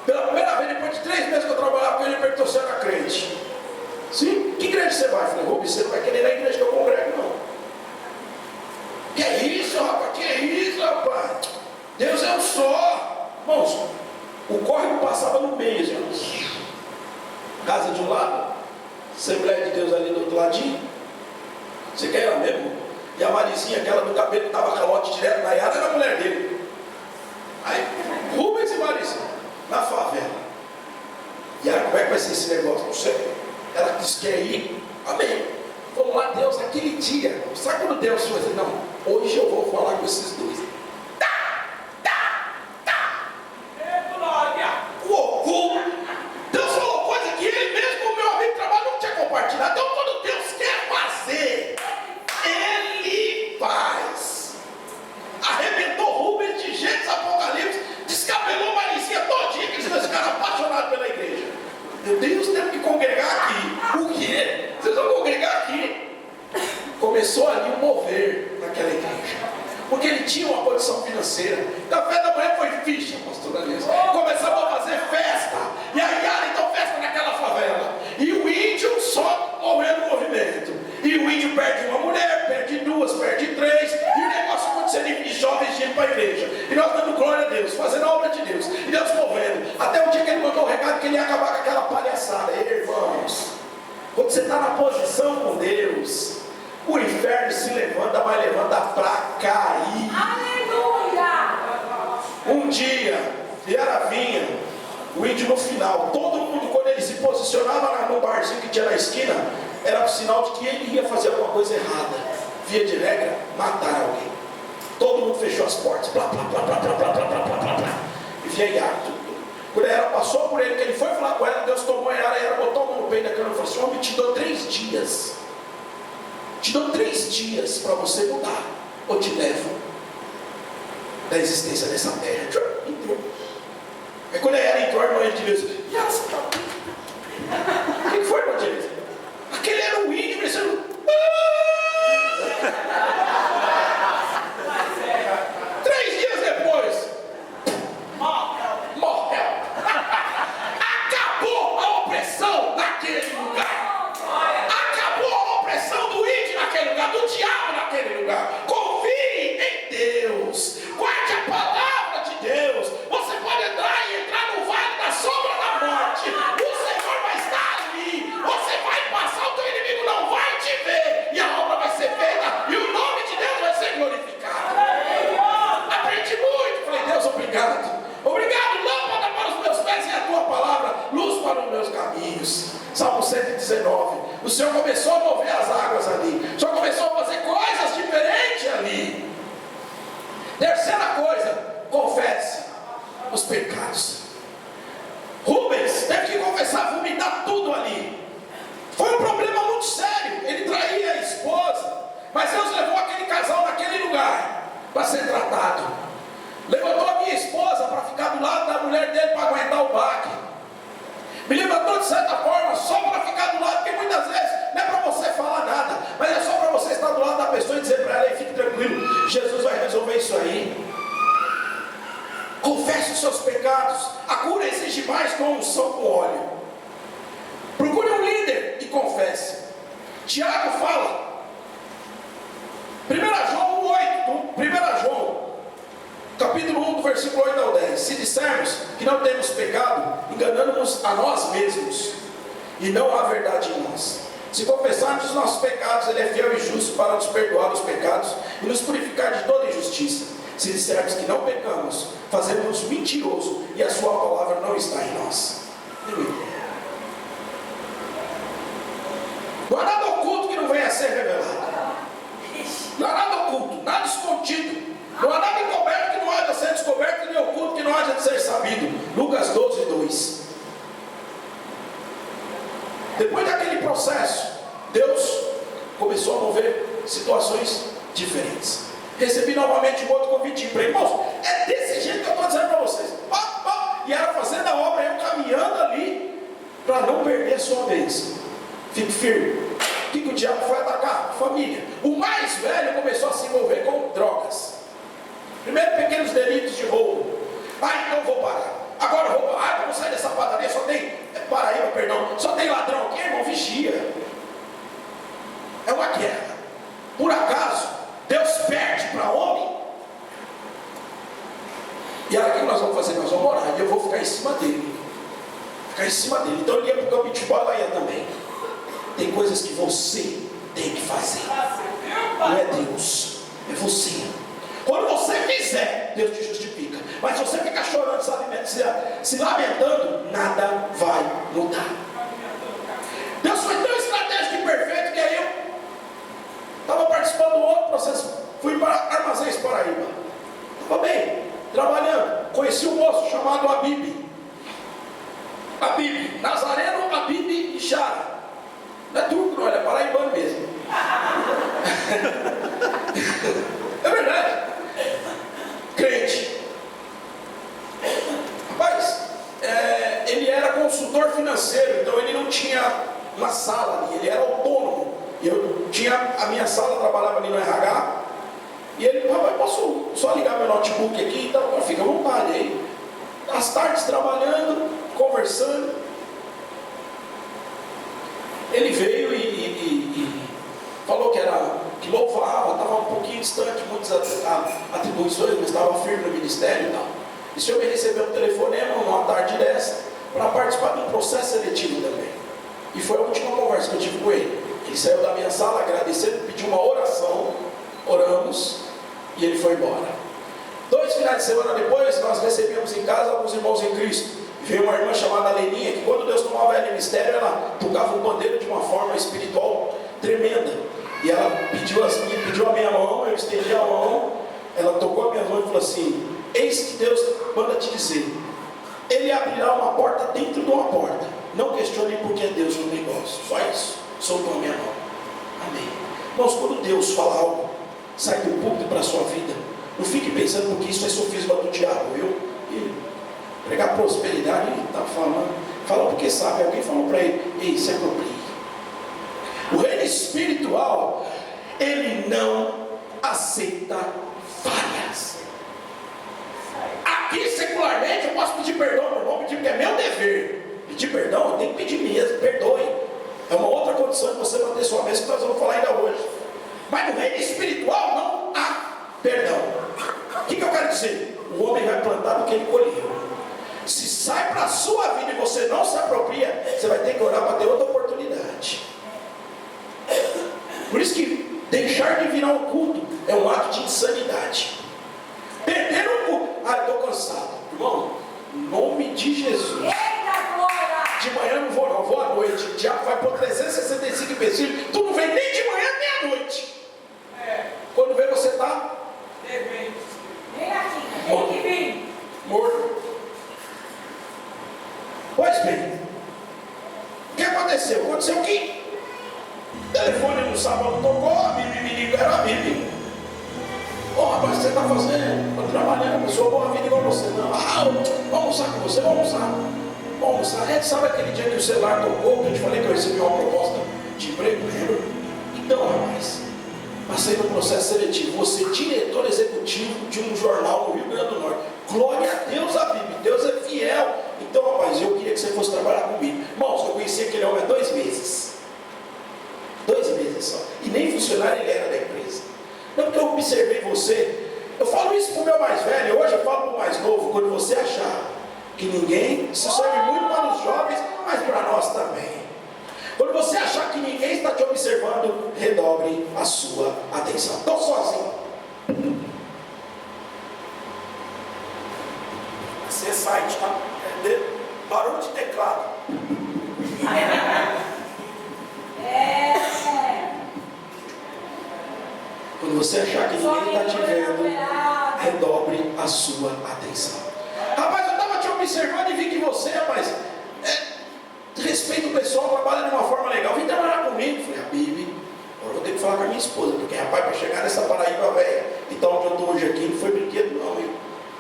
pela primeira vez, depois de 3 meses que eu trabalhava com ele, ele perguntou se eu era crente. Sim? Que igreja você vai? Eu falei, Rubens, você não vai querer ir na igreja que eu congrego, não. Que é isso, rapaz? Que é isso, rapaz? Deus é um só. Irmãos, o córrego passava no meio, gente. Casa de um lado, Assembleia de Deus ali do outro ladinho. Você quer ela mesmo? E a Marizinha, aquela do cabelo que dava calote direto na Yara, era a mulher dele. Aí, Rubens e Marizinha, na favela. E aí, como é que vai ser esse negócio? Não sei. Ela disse que quer ir. Amém. Vamos lá, Deus, aquele dia. Sabe quando Deus falou assim? Não, hoje eu vou falar com esses dois. O oculto. Deus falou coisa que ele mesmo, o meu amigo de trabalho, não tinha compartilhado. Então, quando Deus quer fazer, Ele faz. Arrebentou Rubens de Gênesis, Apocalipse, descabelou Marizinha todinha, que eles ficaram apaixonados pela igreja. Meu Deus, temos que congregar aqui. O quê? Vocês vão congregar aqui. Começou ali um mover naquela igreja. Porque ele tinha uma condição financeira. Café da manhã foi ficha, pastor Alias. Começamos a fazer festa. E aí, então festa naquela favela. E o índio só morrendo no movimento. E o índio perde uma mulher, perde 2, perde 3. E o negócio acontecendo de jovens indo para a igreja. E nós dando glória a Deus, fazendo a obra de Deus. E Deus movendo. Até o dia que ele mandou o recado que ele ia acabar com aquela palhaçada. Ei, irmãos, quando você está na posição com Deus, o inferno se levanta, mas levanta para cair. Aleluia! Um dia, vinha o índio no final. Todo mundo, quando ele se posicionava no barzinho que tinha na esquina, era o sinal de que ele ia fazer alguma coisa errada. Via de regra, matar alguém. Todo mundo fechou as portas. Plá, plá, plá, plá, plá, plá, plá, plá, plá, plá. E via Yara. Quando ela passou por ele, que ele foi falar com ela, Deus tomou a Yara, e ela botou a mão no peito da cama e falou assim: homem, te dou 3 dias. Te dou 3 dias para você mudar, ou te levo da existência dessa terra. Entrou. Aí quando ela entrou, a irmã de Deus, o que foi, irmã de Deus? Aquele era um índio, pensando. 3 dias depois, morreu. Acabou a opressão naquele lugar. Acabou a opressão do índio naquele lugar, do diabo naquele lugar. Confie em Deus. Guarde a palavra de Deus. Você pode entrar no vale da sombra da morte. O Senhor vai estar ali. Você vai passar, o teu inimigo não vai te ver. E a obra vai ser feita. E o nome de Deus vai ser glorificado. Aprendi muito. Falei, Deus, obrigado. Obrigado, lâmpada para os meus pés e a tua palavra, luz para os meus caminhos. Salmo 119. O Senhor começou a mover as águas ali. O Senhor começou a fazer coisas diferentes ali. Terceira coisa, confesse os pecados. Rubens teve que confessar, vomitar tudo ali. Foi um problema muito sério. Ele traía a esposa, mas Deus levou aquele casal naquele lugar para ser tratado. Levantou a minha esposa para ficar do lado da mulher dele para aguentar o baque. Me levantou de certa forma só para ficar do lado, porque muitas vezes não é para você falar nada, mas é só para você estar do lado da pessoa e dizer para ela: fique tranquilo, Jesus vai resolver isso aí. Confesse os seus pecados. A cura exige mais que uma unção com óleo. Procure um líder e confesse. Tiago fala, 1 João 8, 1 João capítulo 1, do versículo 8 ao 10. Se dissermos que não temos pecado, enganamos a nós mesmos, e não há verdade em nós. Se confessarmos os nossos pecados, Ele é fiel e justo para nos perdoar os pecados e nos purificar de toda injustiça. Se dissermos que não pecamos, fazemos mentiroso, e a sua palavra não está em nós. Não há nada oculto que não venha a ser revelado. Não há nada oculto, nada escondido. Não há nada encoberto que não haja de ser descoberto, nem oculto que não haja de ser sabido. Lucas 12, 2. Depois daquele processo, Deus começou a mover situações diferentes. Recebi novamente um outro convite para irmãos. É desse jeito que eu estou dizendo para vocês. E era fazendo a obra, eu caminhando ali, para não perder a sua vez. Fique firme. O que que o diabo foi atacar? Família. O mais velho começou a se envolver com drogas. Primeiro, pequenos delitos de roubo. Então eu vou parar. Agora eu vou parar. Vamos sair dessa padaria. Só tem Paraíba, perdão. Só tem ladrão aqui, irmão. Vigia. É uma guerra. Por acaso, Deus perde para homem? E aí o que nós vamos fazer? Nós vamos orar. E eu vou ficar em cima dele. Ficar em cima dele. Então ele ia para o campo de balaia também. Tem coisas que você tem que fazer. Não é Deus. É você. Quando você fizer, Deus te justifica. Mas se você ficar chorando, se lamentando, nada vai mudar. Deus foi tão estratégico e perfeito que aí eu estava participando do outro processo. Fui para Armazéns Paraíba. Estava bem, trabalhando. Conheci um moço chamado Abib. Abib, Nazareno, Abib e Chara. Não é turco, não, ele é paraibano mesmo. É verdade. Crente. Rapaz, ele era consultor financeiro, então ele não tinha uma sala ali, ele era autônomo. Eu tinha a minha sala, trabalhava ali no RH. E ele, rapaz, posso só ligar meu notebook aqui? Então, fica à vontade aí. Às tardes trabalhando, conversando. Ele veio e falou que louvava, estava um pouquinho distante, muitas atribuições, mas estava firme no ministério e tal. E o senhor me recebeu um telefonema numa tarde dessa para participar de um processo seletivo também. E foi a última conversa que eu tive com ele. Ele saiu da minha sala agradecendo, pediu uma oração, oramos e ele foi embora. 2 finais de semana depois, nós recebíamos em casa alguns irmãos em Cristo. Veio uma irmã chamada Leninha, que quando Deus tomava ela em mistério, ela tocava um pandeiro de uma forma espiritual tremenda. E ela pediu a minha mão, eu estendi a mão, ela tocou a minha mão e falou assim: eis que Deus manda te dizer, Ele abrirá uma porta dentro de uma porta. Não questione porque é Deus no negócio. Só isso. Soltou a minha mão. Amém. Irmãos, quando Deus fala algo, sai do púlpito para a sua vida, não fique pensando porque isso é sofisma do diabo, viu? Pregar prosperidade, ele está falando. Fala porque sabe. Alguém falou para ele: ei, se aproprie. O reino espiritual, ele não aceita falhas. Aqui secularmente eu posso pedir perdão ao meu irmão, pedir porque é meu dever. Pedir perdão, eu tenho que pedir mesmo, perdoe. É uma outra condição de você manter sua mesa, que nós vamos falar ainda hoje. Mas no reino espiritual não há perdão. O que eu quero dizer? O homem vai plantar do que ele colheu. Se sai para a sua vida e você não se apropria, você vai ter que orar para ter outra oportunidade. Por isso que deixar de virar um culto é um ato de insanidade. Perder um culto. Estou cansado. Irmão, em nome de Jesus. De manhã não vou não, vou à noite. O diabo vai por 365 empecilhos. Tu não vem nem de manhã nem à noite. Quando vê você está vem aqui, tem que vir. Morto. Pois bem, o que aconteceu? Aconteceu que o telefone no sábado tocou, a Bíblia me ligou, era a Bíblia. Rapaz, o que você está fazendo? Estou trabalhando, eu sou boa vida igual você. Não, vamos almoçar com você, vamos almoçar. Sabe aquele dia que o celular tocou, que eu te falei que eu recebi uma proposta de emprego? Lembra? Então, rapaz, passei no processo seletivo, você diretor executivo de um jornal no Rio Grande do Norte. Glória a Deus, a Bíblia, Deus é fiel. Então, rapaz, eu queria que você fosse trabalhar comigo. Irmãos, eu conheci aquele homem há 2 meses. 2 meses só. E nem funcionário ele era da empresa. Não, porque eu observei você. Eu falo isso para o meu mais velho, hoje eu falo para o mais novo. Quando você achar que ninguém, isso serve muito para os jovens, mas para nós também. Quando você achar que ninguém está te observando, redobre a sua atenção. Estou sozinho. Você site, tá? Barulho de teclado. Quando você achar que ninguém está te vendo, redobre a sua atenção. Rapaz, eu estava te observando e vi que você, rapaz, respeita o pessoal, trabalha de uma forma legal. Vem trabalhar comigo. Falei: a Bíblia, eu vou ter que falar com a minha esposa, porque, rapaz, para chegar nessa Paraíba velha, então onde eu estou hoje aqui, não foi brinquedo não. Eu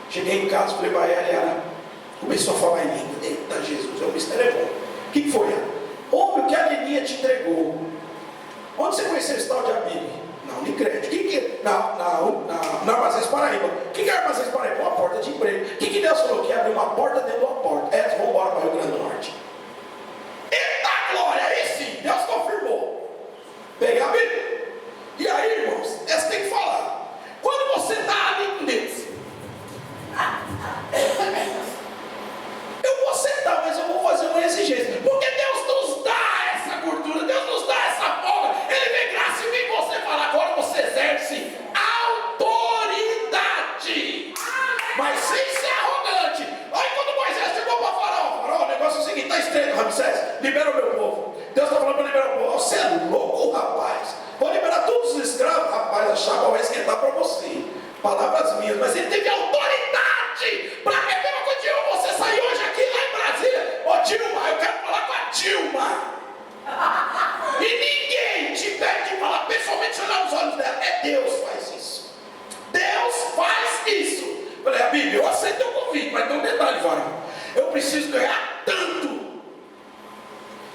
cheguei em casa, falei para ela, começou a falar em língua. Eita Jesus, o mistério é bom. O que foi? Ouve o que a Leninha te entregou. Onde você conheceu esse tal de Abib? Na Unicred. Na Armazéns Paraíba. O que é Armazéns Paraíba? Uma porta de emprego. O que Deus falou? Que abriu uma porta dentro de uma porta. Vamos embora para o Rio Grande do Norte. Eita glória! Aí sim, Deus confirmou. Peguei a Bíblia. E aí, irmãos, você tem que falar. Quando você está ali com Deus, eu vou sentar, mas eu vou fazer uma exigência. Porque Deus nos dá essa gordura, Deus nos dá essa folga. Ele vem graça e vem você falar. Agora você exerce autoridade, mas sem ser arrogante. Aí quando Moisés chegou para Faraó, o negócio é o seguinte: está estreito, Ramsés, libera o meu povo. Deus está falando para liberar o povo. Você é louco, rapaz? Vou liberar todos os escravos. Rapaz, a chapa vai esquentar para você. Palavras minhas, mas ele teve autoridade para que a mesma coisa. Dilma, você saiu hoje aqui lá em Brasília. Ô Dilma, eu quero falar com a Dilma. E ninguém te pede de falar pessoalmente, olhar nos olhos dela. É Deus que faz isso. Deus faz isso. Eu falei, a Bíblia, eu aceito o convite, mas tem um detalhe, varão. Eu preciso ganhar tanto.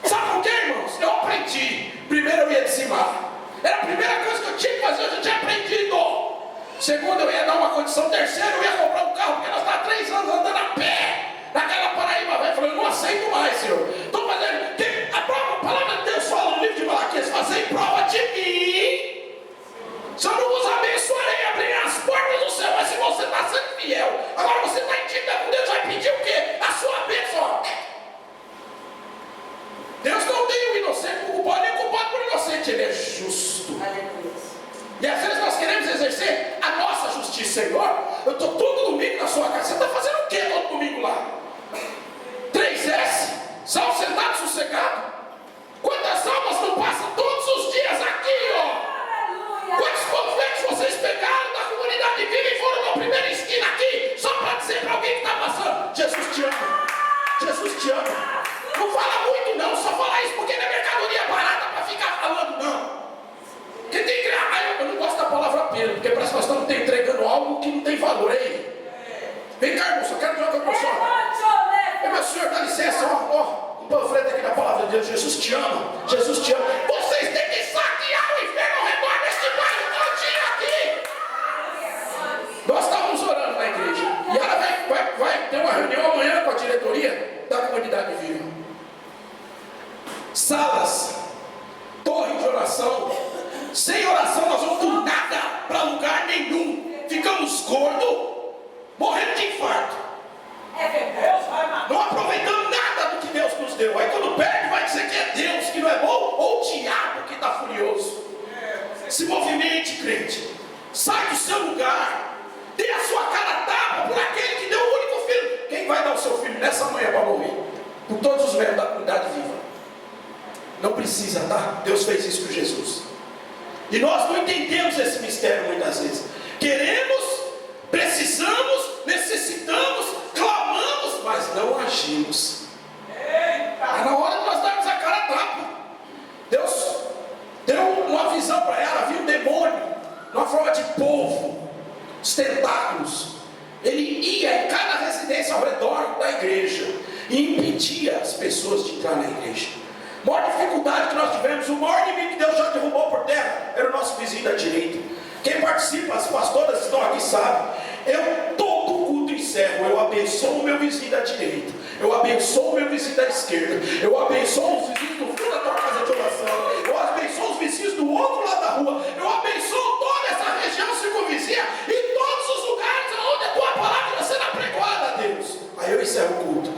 Sabe por quê, irmãos? Eu aprendi. Primeiro eu ia dizimar. Era a primeira coisa que eu tinha que fazer, eu já tinha aprendido. Segundo, eu ia dar uma condição. Terceiro, eu ia comprar um carro, porque nós estávamos 3 anos andando a pé. Naquela Paraíba, velho. Eu falei, eu não aceito mais, Senhor. Estou fazendo. A palavra de Deus fala no livro de Malaquias: fazei prova de mim. Se eu não vos abençoarei, abrirei as portas do céu. Mas se você está sendo fiel, agora você está em dívida com Deus, vai pedir o quê? A sua bênção. Deus não tem o inocente por culpado, nem o culpado por inocente. Ele é justo. E às vezes nós queremos exercer a nossa justiça. Senhor, eu estou todo domingo na sua casa. Você está fazendo o que todo domingo lá? 3S? São sentado sossegado? Quantas almas não passam todos os dias aqui, ó? Quantos convites vocês pegaram da comunidade viva e foram na primeira esquina aqui, só para dizer para alguém que está passando: Jesus te ama, Jesus te ama. Não fala muito não, só fala isso porque não é mercadoria barata para ficar falando não. Porque tem que... eu não gosto da palavra pena, porque parece que nós estamos entregando algo que não tem valor aí. Vem cá, irmão, só quero dizer uma coisa para o senhor. Meu senhor, dá licença, ó, um panfleto aqui da palavra de Deus. Jesus te ama, Jesus te ama. Vocês têm que saquear o inferno ao redor deste bairro todinho aqui. Nós estávamos orando na igreja, e ela vai ter uma reunião amanhã com a diretoria da comunidade viva. Salas, torre de oração. Sem oração nós vamos do nada para lugar nenhum. Ficamos gordos, morrendo de infarto. Não aproveitamos nada do que Deus nos deu. Aí quando perde vai dizer que é Deus que não é bom, ou o diabo que está furioso. Se movimente, crente. Sai do seu lugar. Dê a sua cara a tapa por aquele que deu o único filho. Quem vai dar o seu filho nessa manhã para morrer? Por todos os membros da comunidade viva. Não precisa, tá? Deus fez isso por Jesus. E nós não entendemos esse mistério muitas vezes. Queremos, precisamos, necessitamos, clamamos, mas não agimos. Está na hora de nós darmos a cara a tapa. Deus deu uma visão para ela, viu um demônio, numa forma de polvo, os tentáculos. Ele ia em cada residência ao redor da igreja e impedia as pessoas de entrar na igreja. A maior dificuldade que nós tivemos, o maior inimigo que Deus já derrubou por terra, era o nosso vizinho da direita. Quem participa, as pastoras estão aqui sabem. Eu todo culto encerro, eu abençoo o meu vizinho da direita, eu abençoo o meu vizinho da esquerda, eu abençoo os vizinhos do fundo da tua casa de oração, eu abençoo os vizinhos do outro lado da rua, eu abençoo toda essa região circunvizinha e todos os lugares onde a tua palavra está sendo apregoada a Deus. Aí eu encerro o culto.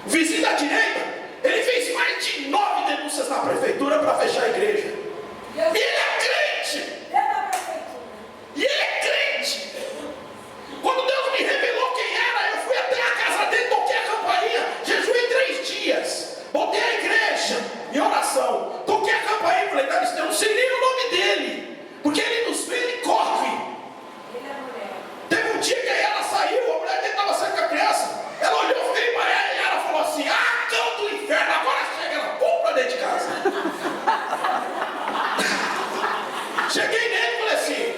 O vizinho da direita, ele fez mais de 9 denúncias na prefeitura para fechar a igreja. E ele é crente. E ele é crente. Quando Deus me revelou quem era, eu fui até a casa dele, toquei a campainha, jejuei 3 dias, botei a igreja em oração, toquei a campainha e falei: eu não sei nem o nome dele, porque ele nos vê, ele corre. Teve um dia que ela saiu, a mulher dele estava saindo com a criança, ela olhou, veio para ela e ela falou assim: cão do inferno, agora chega, ela compra dentro de casa. Cheguei nele e falei assim: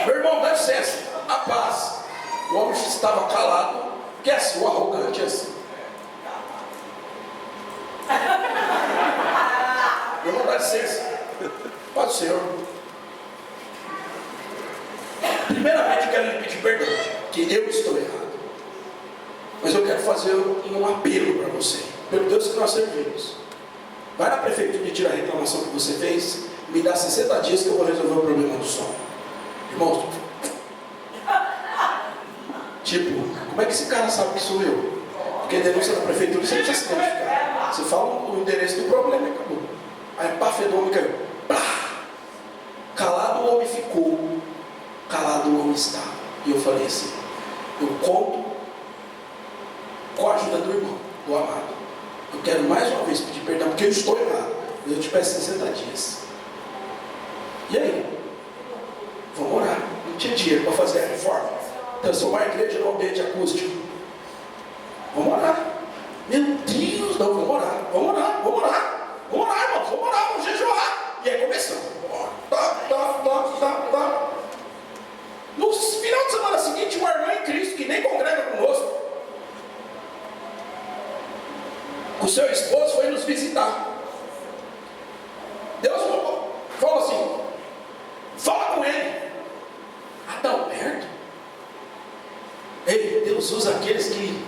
meu irmão, dá licença, a paz. O homem estava calado, que é assim, o arrogante é assim. Meu irmão, dá licença. licença. Pode, Senhor. Primeiramente, eu quero lhe pedir perdão, que eu estou errado. Mas eu quero fazer um apelo para você, pelo Deus que nós servimos. Vai na prefeitura e tira a reclamação que você fez, me dá 60 dias que eu vou resolver o problema do som. Irmãos, tipo, como é que esse cara sabe que sou eu? Porque denúncia da prefeitura você não precisa se identificar. Você fala o endereço do problema e acabou. Aí pá, fedor, me caiu. Calado o homem ficou, calado o homem estava. E eu falei assim, eu conto com a ajuda do irmão, do amado. Eu quero mais uma vez pedir perdão, porque eu estou errado. Mas eu te peço 60 dias. E aí? Vamos orar. Não tinha dinheiro para fazer a reforma. Transformar a igreja num ambiente acústico. Vamos orar. Meu Deus, não, vamos orar. Vamos orar, vamos orar. Vamos orar, irmãos, vamos orar, vamos jejuar. E aí começamos. No final de semana seguinte, uma irmã em Cristo, que nem congrega conosco, o seu esposo foi nos visitar. Deus falou assim, fala com ele. Adalberto? Ei, Deus usa aqueles que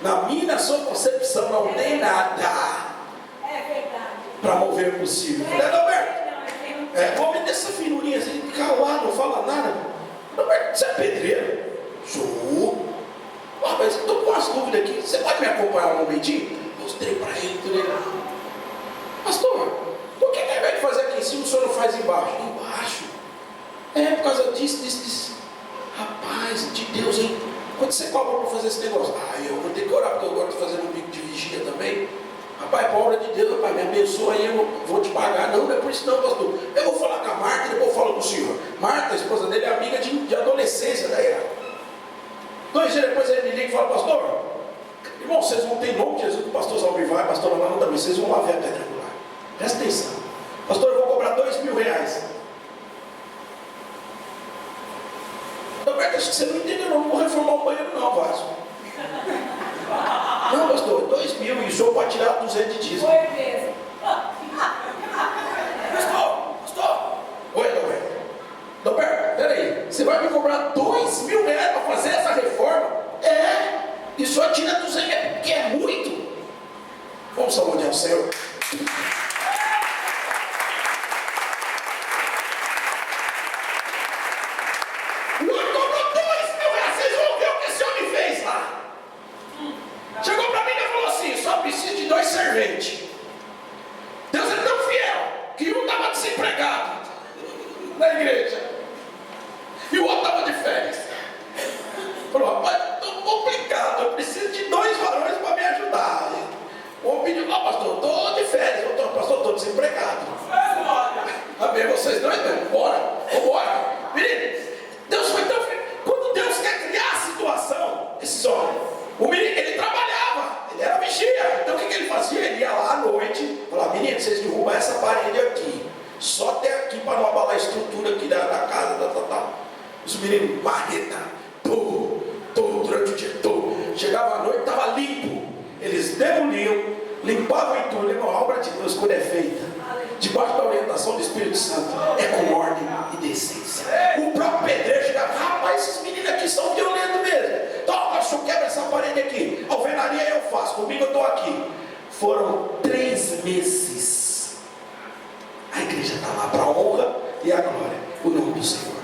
na minha e na sua concepção não tem nada para mover o possível. Falei, Adalberto, homem dessa finurinha assim, calado, não fala nada. Adalberto, você é pedreiro? Sou. Mas eu estou com umas dúvidas aqui, você pode me acompanhar um momentinho? Mostrei para ele, tudo legal. Pastor, por que ao invés de fazer aqui em cima, o senhor não faz embaixo? Embaixo? É por causa disso. Rapaz, de Deus, hein? Quanto você cobra para fazer esse negócio? Eu vou ter que orar, porque eu gosto de fazer um bico de vigia também. Rapaz, para a obra de Deus, rapaz, me abençoa aí, eu vou te pagar. Não é por isso não, pastor. Eu vou falar com a Marta e depois eu falo com o senhor. Marta, a esposa dele, é amiga de adolescência da era. 2 dias depois ele me liga e fala, pastor, irmão, vocês vão ter nome de Jesus do pastor Salvivar, pastor Amanda também, vocês vão lá ver a pedra angular. Presta atenção. Pastor, eu vou cobrar R$2.000. Roberto, acho que você não entendeu, não vou reformar o banheiro não, Vasco. Não, pastor, 2.000 e o senhor pode tirar 200 de dízimo. Foi mesmo. Pastor. Oi, Roberto. Roberto, peraí, você vai me cobrar R$2.000 para fazer essa reforma? E só tira 200, porque é muito. Vamos salmonear o Senhor. Chegou para mim e falou assim, só preciso de 2 serventes. Deus é tão fiel que um estava desempregado na igreja e o outro estava de férias. Falou, rapaz, estou complicado, eu preciso de 2 varões para me ajudar. Um pediu, pastor, estou de férias. Pastor, estou desempregado. Amém, vocês dois mesmo, bora, menino, Deus foi tão fiel. Quando Deus quer criar a situação, esse homem, o menino, ele trabalhava, ele era vigia. Então o que ele fazia? Ele ia lá à noite, falava, menino, vocês derrubam essa parede aqui, só até aqui para não abalar a estrutura aqui da casa, Os meninos, marreta, durante o dia todo. Chegava à noite, estava limpo. Eles demoliam, limpavam e tudo. A obra de Deus, quando é feita, debaixo da orientação do Espírito Santo, é com ordem e decência. O próprio pedreiro chegava, rapaz, esses meninos aqui são violentos mesmo. Então, o senhor quebra essa parede aqui, alvenaria eu faço, comigo eu estou aqui. Foram 3 meses. A igreja está lá para a honra e a glória, o nome do Senhor.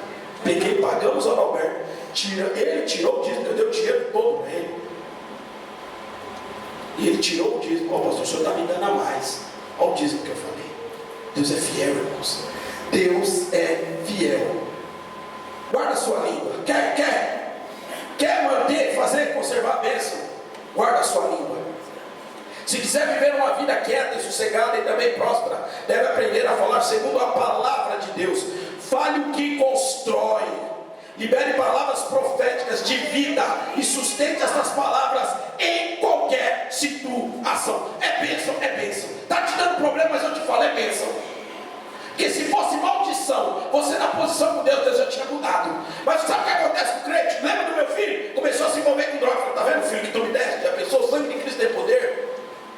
Peguei, pagamos ao Alberto, ele tirou o dízimo, eu dei o dinheiro todo para ele. E ele tirou o dízimo, pastor, o senhor está me dando a mais. Olha o dízimo que eu falei. Deus é fiel, irmãos. Deus é fiel. Guarda a sua língua. Quer manter, fazer, conservar a bênção? Guarda a sua língua. Se quiser viver uma vida quieta e sossegada e também próspera, deve aprender a falar segundo a palavra de Deus. Fale o que constrói. Libere palavras proféticas de vida e sustente essas palavras em qualquer situação. É bênção, é bênção. Está te dando problema, mas eu te falo, é bênção. Porque se fosse maldição, você na posição com Deus já tinha mudado. Mas sabe o que acontece com o crente? Lembra do meu filho? Começou a se envolver com droga. Está vendo, filho, que tu me deste? Já pensou? O sangue de Cristo tem poder.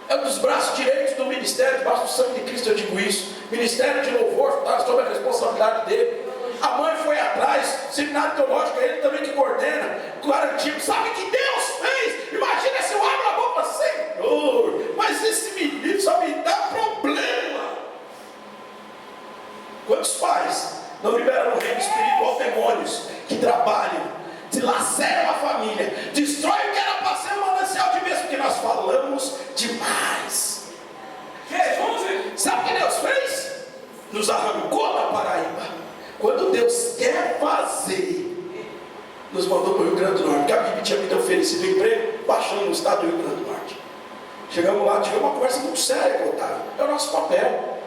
É um dos braços direitos do ministério. ministério debaixo do sangue de Cristo, eu digo isso. Ministério de louvor, está sob a responsabilidade dele. A mãe foi atrás, seminário teológico, é ele também que coordena, garantindo. Sabe o que Deus fez? Imagina se eu abro a boca, Senhor, mas esse menino só me dá problema. Quantos pais não liberam no reino espiritual demônios que trabalham, dilaceram a família, destrói o que era para ser um manancial de bênção, porque nós falamos demais. Jesus, sabe o que Deus fez? Nos arrancou da Paraíba. Quando Deus quer fazer, nos mandou para o Rio Grande do Norte, porque a Bíblia tinha me oferecido emprego, baixando no estado do Rio Grande do Norte. Chegamos lá, tivemos uma conversa muito séria com o Otávio. É o nosso papel.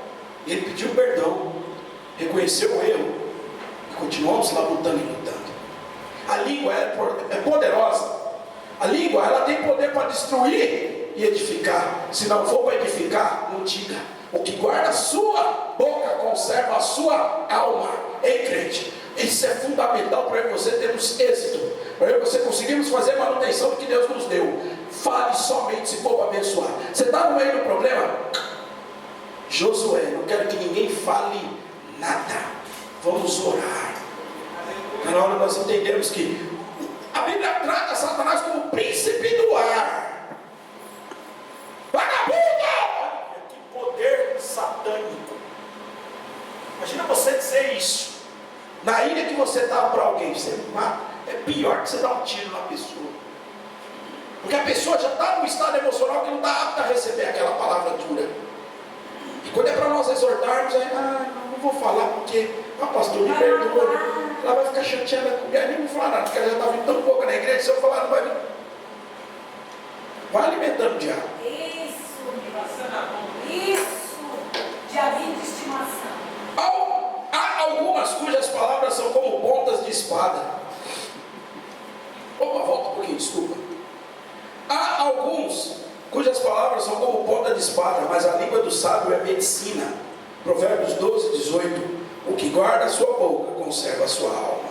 Ele pediu perdão, reconheceu o erro, e continuamos lá lutando e lutando. A língua é poderosa. A língua, ela tem poder para destruir e edificar. Se não for para edificar, não diga. O que guarda a sua boca conserva a sua alma. Ei, crente, isso é fundamental para você termos êxito, para você conseguirmos fazer a manutenção do que Deus nos deu. Fale somente se for para abençoar. Você está no meio do problema? Josué, não quero que ninguém fale nada. Vamos orar. Na hora nós entendemos que a Bíblia trata Satanás como príncipe do ar. Vagabundo! Que poder satânico. Imagina você dizer isso na ilha que você estava para alguém. Você mata. É pior que você dar um tiro na pessoa, porque a pessoa já está num estado emocional que não está apta a receber aquela palavra dura. E quando é para nós exortarmos, aí, não vou falar porque, pastor, me perdoa, ela vai ficar chateada comigo, nem vou falar nada, porque ela já está vindo tão pouco na igreja, se eu falar, não vai vir. Vai alimentando o diabo. Isso, diabinho de estimação. Há algumas cujas palavras são como pontas de espada. Opa, volta um pouquinho, desculpa. Há alguns cujas palavras são como ponta de espada, mas a língua do sábio é medicina. Provérbios 12, 18. O que guarda a sua boca conserva a sua alma.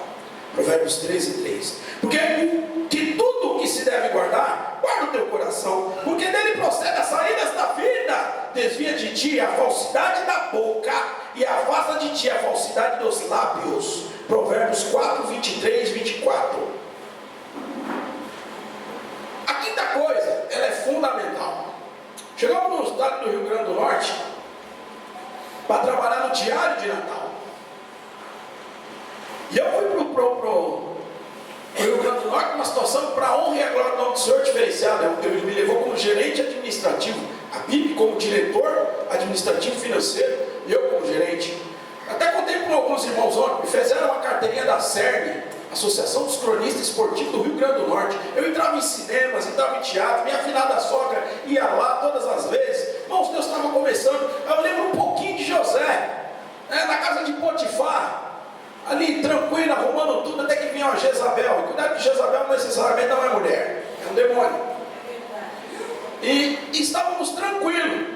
Provérbios 13, 3. Porque que tudo que se deve guardar, guarda o teu coração, porque dele procede as saídas da vida. Desvia de ti a falsidade da boca e afasta de ti a falsidade dos lábios. Provérbios 4, 23, 24. A quinta coisa, ela é fundamental. Chegamos no estado do Rio Grande do Norte para trabalhar no diário de Natal. E eu fui para o Rio Grande do Norte, uma situação para a honra e a glória do nome do Senhor diferenciada. Ele me levou como gerente administrativo, a Bibi como diretor administrativo financeiro, e eu como gerente. Até contei com alguns irmãos ontem, me fizeram uma carteirinha da CERN, Associação dos Cronistas Esportivos do Rio Grande do Norte. Eu entrava em cinemas, entrava em teatro, minha afinada sogra ia lá todas as vezes. Irmãos, Deus estava começando. Eu lembro um pouquinho de José, na casa de Potifar, ali tranquilo, arrumando tudo, até que vinha uma Jezabel. E cuidado que Jezabel não necessariamente não é mulher, é um demônio. E estávamos tranquilos,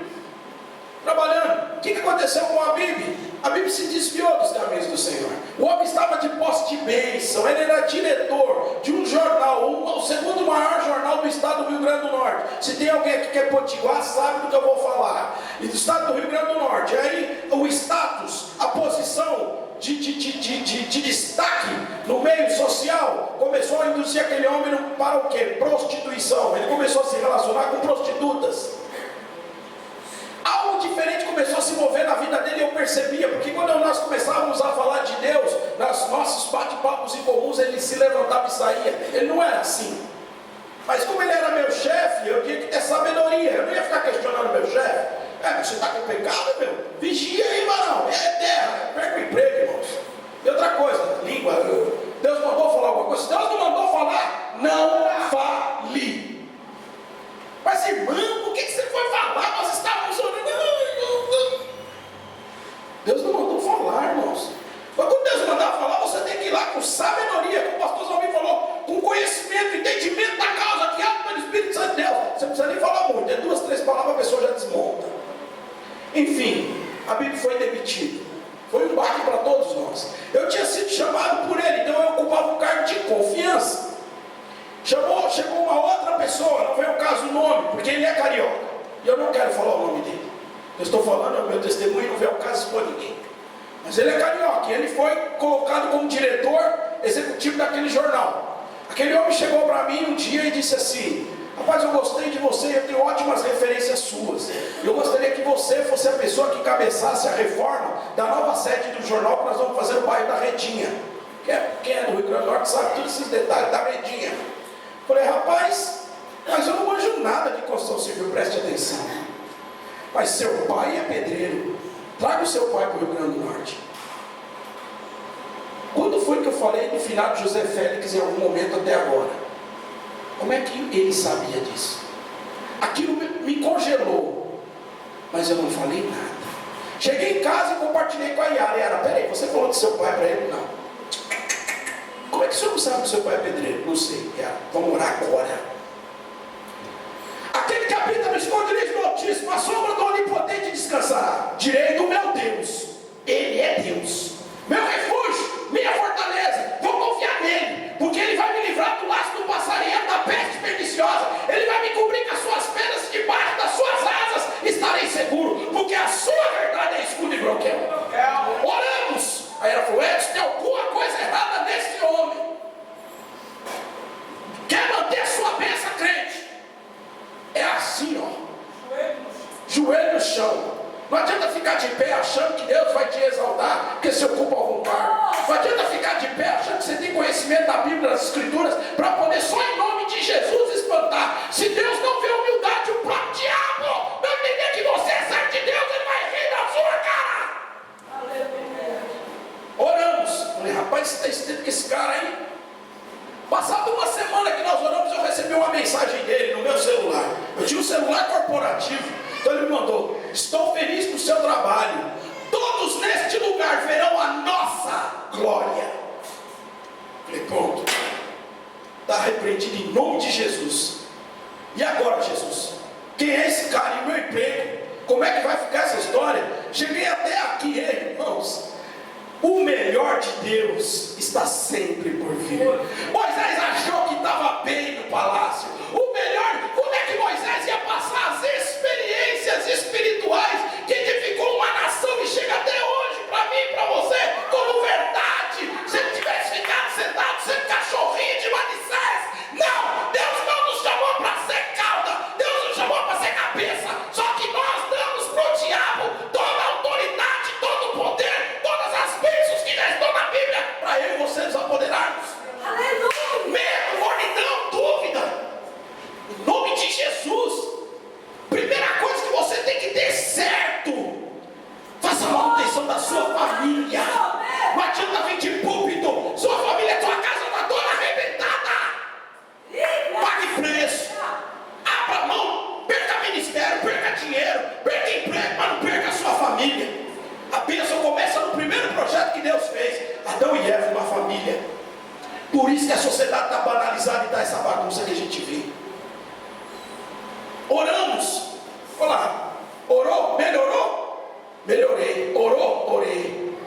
trabalhando. O que aconteceu com a Bíblia? A Bíblia se desviou dos caminhos do Senhor. O homem estava de posse de bênção, ele era diretor de um jornal, o segundo maior jornal do estado do Rio Grande do Norte. Se tem alguém aqui que é potiguar, sabe do que eu vou falar. E do estado do Rio Grande do Norte. Aí o status, a posição de destaque no meio social começou a induzir aquele homem para o quê? Prostituição. Ele começou a se relacionar com prostitutas. Algo diferente começou a se mover na vida dele, e eu percebia, porque quando nós começávamos a falar de Deus, nos nossos bate-papos incomuns, ele se levantava e saía. Ele não era assim. Mas como ele era meu chefe, eu tinha que ter sabedoria. Eu não ia ficar questionando meu chefe. Você está com pecado, meu? Vigia aí, varão. É terra. Perca o emprego, irmãos. E outra coisa, língua. Deus mandou falar alguma coisa. Se Deus não mandou falar, não fale. Mas, irmão, por que você foi falar? Nós estávamos orando. Deus não mandou falar, irmãos. Mas quando Deus mandar falar, você tem que ir lá com sabedoria, como o pastor Zalmir falou, com conhecimento, entendimento da causa, que é pelo Espírito Santo de Deus. Você não precisa nem falar muito, é 2, 3 palavras, a pessoa já desmonta. Enfim, a Bíblia foi demitida. Foi um baque para todos nós. Eu tinha sido chamado por ele, então eu ocupava um cargo de confiança. Chegou uma outra pessoa, não foi o caso do nome, porque ele é carioca, e eu não quero falar o nome dele. Eu estou falando, é o meu testemunho, não vê o caso expor ninguém. Mas ele é carioca, e ele foi colocado como diretor executivo daquele jornal. Aquele homem chegou para mim um dia e disse assim: rapaz, eu gostei de você, eu tenho ótimas referências suas. Eu gostaria que você fosse a pessoa que cabeçasse a reforma da nova sede do jornal que nós vamos fazer no bairro da Redinha. Quem é do Rio Grande do Norte sabe todos esses detalhes da Redinha. Falei: rapaz, mas eu não manjo nada de construção civil, preste atenção. Mas seu pai é pedreiro, traga o seu pai para o Rio Grande do Norte. Quando foi que eu falei do finado José Félix em algum momento até agora? Como é que ele sabia disso? Aquilo me congelou, mas eu não falei nada. Cheguei em casa e compartilhei com a Yara. Yara, peraí, você falou do seu pai para ele? Não. Como é que o senhor não sabe que o seu pai é pedreiro? Não sei, Yara, vamos orar agora. Aquele que habita no esconderijo do Altíssimo, a sombra do Onipotente descansará. Direi do meu Deus, Ele é Deus, meu refúgio, minha fortaleza. Vou confiar nele, porque Ele vai me livrar do laço do passarinheiro, da peste perniciosa. Ele vai me cobrir com as suas penas, debaixo das suas asas estarei seguro, porque a sua verdade é escudo e broquel. Oramos. Aí ela falou: Edson, tem alguma coisa errada nesse homem. Quer manter sua bênção, crente? É assim, ó, joelho no chão. Não adianta ficar de pé achando que Deus vai te exaltar porque você ocupa algum cargo. Não adianta ficar de pé achando que você tem conhecimento da Bíblia, das Escrituras, para poder só em nome de Jesus espantar. Se Deus não vê humildade, o próprio diabo não entender que você é servo de Deus, ele vai rir da sua cara. Oramos. Falei: rapaz, você está escrito que esse cara aí. Passado uma semana que nós oramos, eu recebi uma mensagem dele no meu celular. Eu tinha um celular corporativo. Então ele me mandou: estou feliz com o seu trabalho. Todos neste lugar verão a nossa glória. Falei: pronto. Está repreendido em nome de Jesus. E agora, Jesus? Quem é esse cara? E o meu emprego? Como é que vai ficar essa história? Cheguei até aqui, irmãos. O melhor de Deus está sempre por vir. Moisés achou que estava bem no palácio. O melhor, como é que Moisés ia passar as experiências espirituais que edificou uma nação e chega até hoje para mim e para você como verdade? Se ele tivesse ficado sentado sendo cachorrinho de Manassés. Não, Deus não nos chamou para ser cauda, Deus nos chamou para ser cabeça. Só que nós damos para o diabo toda a autoridade, todo o poder, todas as bênçãos que já estão na Bíblia, para eu e você nos apoderarmos. Aleluia! Medo, mornidão, dúvida. Em nome de Jesus, primeira coisa que você tem que ter certo: faça a manutenção da sua família. Não adianta vir de púlpito, sua família, tua casa está toda arrebentada. Pague preço, abra mão, perca ministério, perca dinheiro, perca emprego, mas não perca a sua família. A bênção começa no primeiro projeto que Deus fez: Adão e Eva, uma família. Por isso que a sociedade está banalizada e está essa bagunça que a gente vê. Oramos. Olá. Orou? Melhorou? Melhorei. Orou? Orei.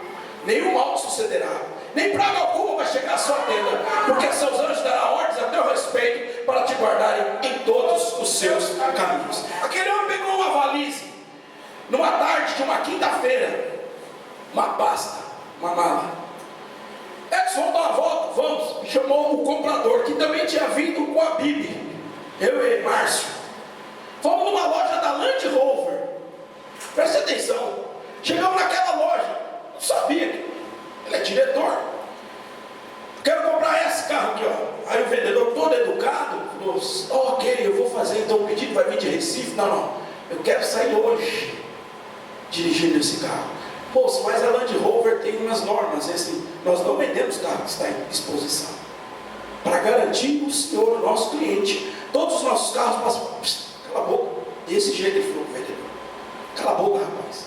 Nenhum mal sucederá, nem praga alguma vai chegar à sua tenda, porque seus anjos darão ordens a teu respeito para te guardarem em todos os seus caminhos. Aquele homem pegou uma valise numa tarde de uma quinta-feira, uma pasta, uma mala. Edson, vamos dar uma volta? Vamos. Me chamou o comprador, que também tinha vindo com a Bíblia. Eu e Márcio. Fomos numa loja da Land Rover. Preste atenção. Chegamos naquela loja. Não sabia. Ele é diretor. Quero comprar esse carro aqui, ó. Aí o vendedor, todo educado, falou: ok, eu vou fazer. Então o pedido vai vir de Recife. Não. Eu quero sair hoje dirigindo esse carro. Poxa, mas a Land Rover tem umas normas. Assim, nós não vendemos carro que está em exposição. Para garantir o senhor, o nosso cliente, todos os nossos carros passam. Cala a boca. Desse jeito ele falou com o vendedor: cala a boca, rapaz.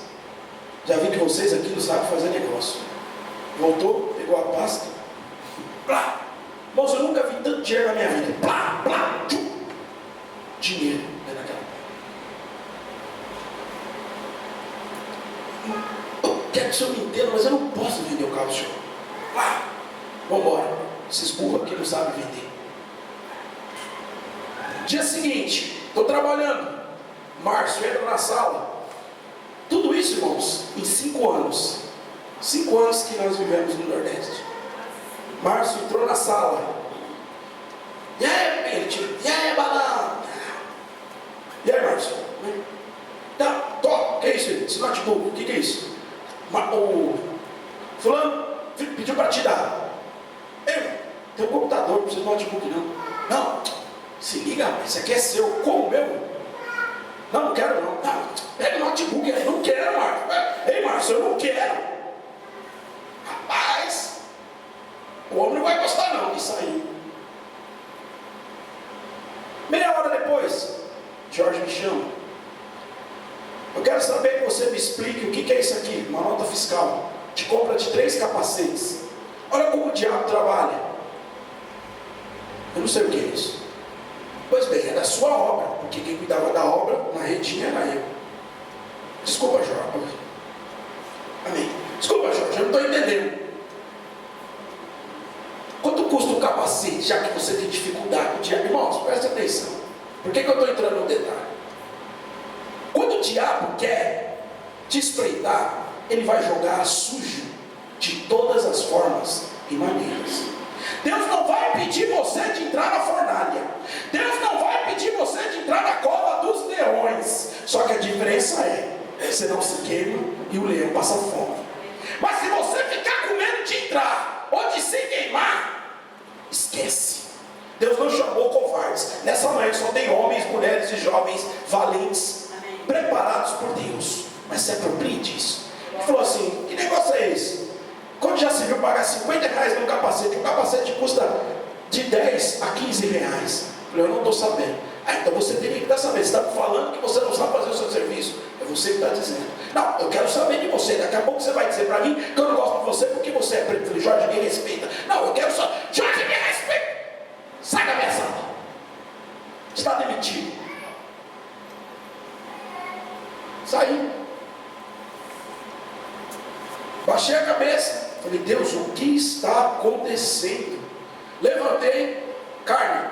Já vi que vocês aqui não sabem fazer negócio. Voltou, pegou a pasta. Plá. Moço, eu nunca vi tanto dinheiro na minha vida. Plá, plá, tchum. Dinheiro dentro daquela. Quero que o senhor me entenda, mas eu não posso vender o carro do senhor. Plá. Vamos embora. Esses burros aqui não sabem vender. Dia seguinte, estou trabalhando. Márcio entra na sala. isso, irmãos, em 5 anos. 5 anos que nós vivemos no Nordeste. Márcio entrou na sala. E aí, Pente? E aí, Balão? E aí, Márcio? Tá, toca. O que é isso aí? Esse notebook, o que é isso? O fulano pediu para te dar. Ei, tem um computador, não precisa de notebook não. Não, se liga, rapaz, isso aqui é seu. Como meu? Não quero não. Não, pega o notebook. Eu não quero, Márcio. Ei, Márcio, eu não quero. Rapaz, o homem não vai gostar não disso aí. Meia hora depois, Jorge me chama. Eu quero saber que você me explique o que é isso aqui. Uma nota fiscal de compra de 3 capacetes. Olha como o diabo trabalha. Eu não sei o que é isso. Pois bem, é da sua obra, porque quem cuidava da obra na redinha era eu. Desculpa, Jorge. Amém. Desculpa, Jorge, eu não estou entendendo. Quanto custa um capacete, já que você tem dificuldade? Irmãos, preste atenção. Por que eu estou entrando no detalhe? Quando o diabo quer te espreitar, ele vai jogar sujo de todas as formas e maneiras. Deus não vai pedir você de entrar na fornalha. Deus não vai pedir você de entrar na cova dos leões. Só que a diferença é, você não se queima e o leão passa fome. Mas se você ficar com medo de entrar ou de se queimar, esquece. Deus não chamou covardes. Nessa manhã só tem homens, mulheres e jovens valentes, preparados por Deus. Mas se aproprie disso. Ele falou assim, que negócio é esse? Quando já se viu pagar 50 reais no capacete, o capacete custa de 10 a 15 reais. Eu falei, eu não estou sabendo. Então você teria que estar sabendo. Você está falando que você não sabe fazer o seu serviço. É você que está dizendo. Não, eu quero saber de você. Daqui a pouco você vai dizer para mim que eu não gosto de você porque você é preto. Eu falei, Jorge, me respeita. Não, eu quero só. Jorge, me respeita. Sai da minha sala. Está demitido. Saí. Baixei a cabeça. Falei, Deus, o que está acontecendo? Levantei, carne.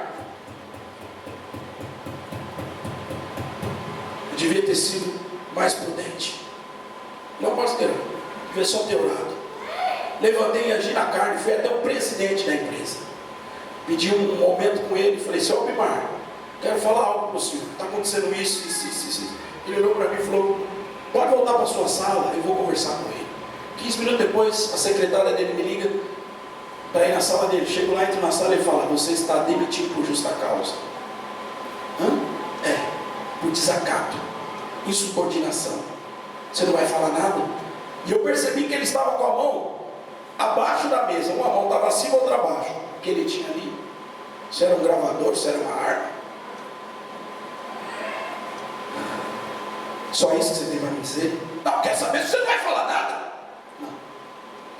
Eu devia ter sido mais prudente. Não, parceiro, devia só ter orado. Levantei e agi na carne, fui até o presidente da empresa. Pedi um momento com ele, falei, seu Albimar, quero falar algo para o senhor. Está acontecendo isso. Ele olhou para mim e falou, pode voltar para a sua sala, eu vou conversar com ele. 15 minutos depois, a secretária dele me liga para ir na sala dele. Chego lá, entro na sala e falo, você está demitido por justa causa. Por desacato, insubordinação. Você não vai falar nada? E eu percebi que ele estava com a mão abaixo da mesa. Uma mão estava acima, outra abaixo. O que ele tinha ali? Se era um gravador, se era uma arma. Só isso que você tem para me dizer? Não, quer saber se você não vai falar nada? Não,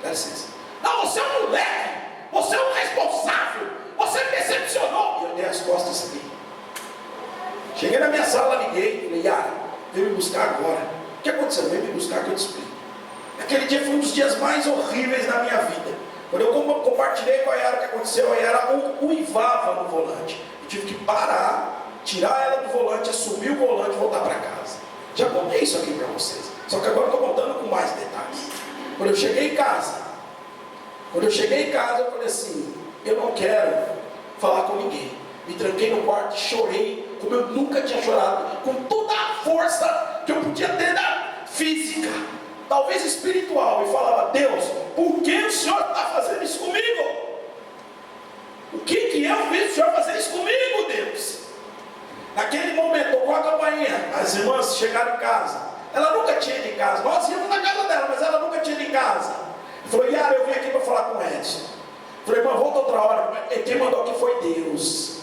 dá licença. Não, você é um moleque, você é um responsável, você me decepcionou. E eu dei as costas e saí. Cheguei na minha sala, liguei, falei, Yara, vem me buscar agora. O que aconteceu? Vem me buscar que eu te explico. Aquele dia foi um dos dias mais horríveis da minha vida. Quando eu compartilhei com a Yara o que aconteceu, a Yara uivava no volante. Eu tive que parar, tirar ela do volante, assumir o volante e voltar para casa. Já contei isso aqui para vocês. Só que agora eu estou contando com mais detalhes. Quando eu cheguei em casa, eu falei assim, eu não quero falar com ninguém. Me tranquei no quarto e chorei, como eu nunca tinha chorado, com toda a força que eu podia ter da física, talvez espiritual, e falava, Deus, por que o Senhor está fazendo isso comigo? O que eu fiz o Senhor fazer isso comigo, Deus? Naquele momento, tocou a campainha, as irmãs chegaram em casa, ela nunca tinha ido em casa, nós íamos na casa dela, mas ela nunca tinha ido em casa. Falou, Yara, eu vim aqui para falar com o Edson. Falei, irmã, volta outra hora, quem mandou aqui foi Deus.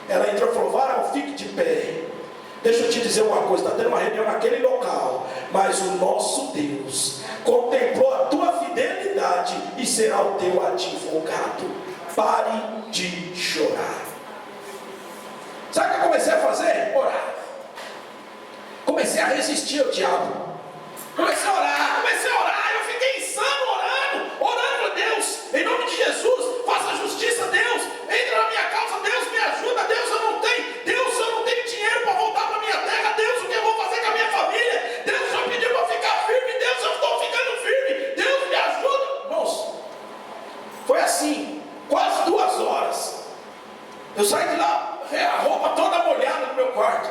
Ela entrou e falou, Varão, fique de pé. Deixa eu te dizer uma coisa, está tendo uma reunião naquele local, mas o nosso Deus contemplou a tua fidelidade e será o teu advogado. Pare de chorar. Sabe o que eu comecei a fazer? Orar. Comecei a resistir ao diabo. Comecei a orar. Eu fiquei insano orando a Deus. Em nome de Jesus, faça justiça, Deus. Entra na minha causa, Deus me ajuda. Deus, eu não tenho dinheiro para voltar para minha terra. Deus, o que eu vou fazer com a minha família? Deus, só pediu para ficar Eu saí de lá, a roupa toda molhada no meu quarto.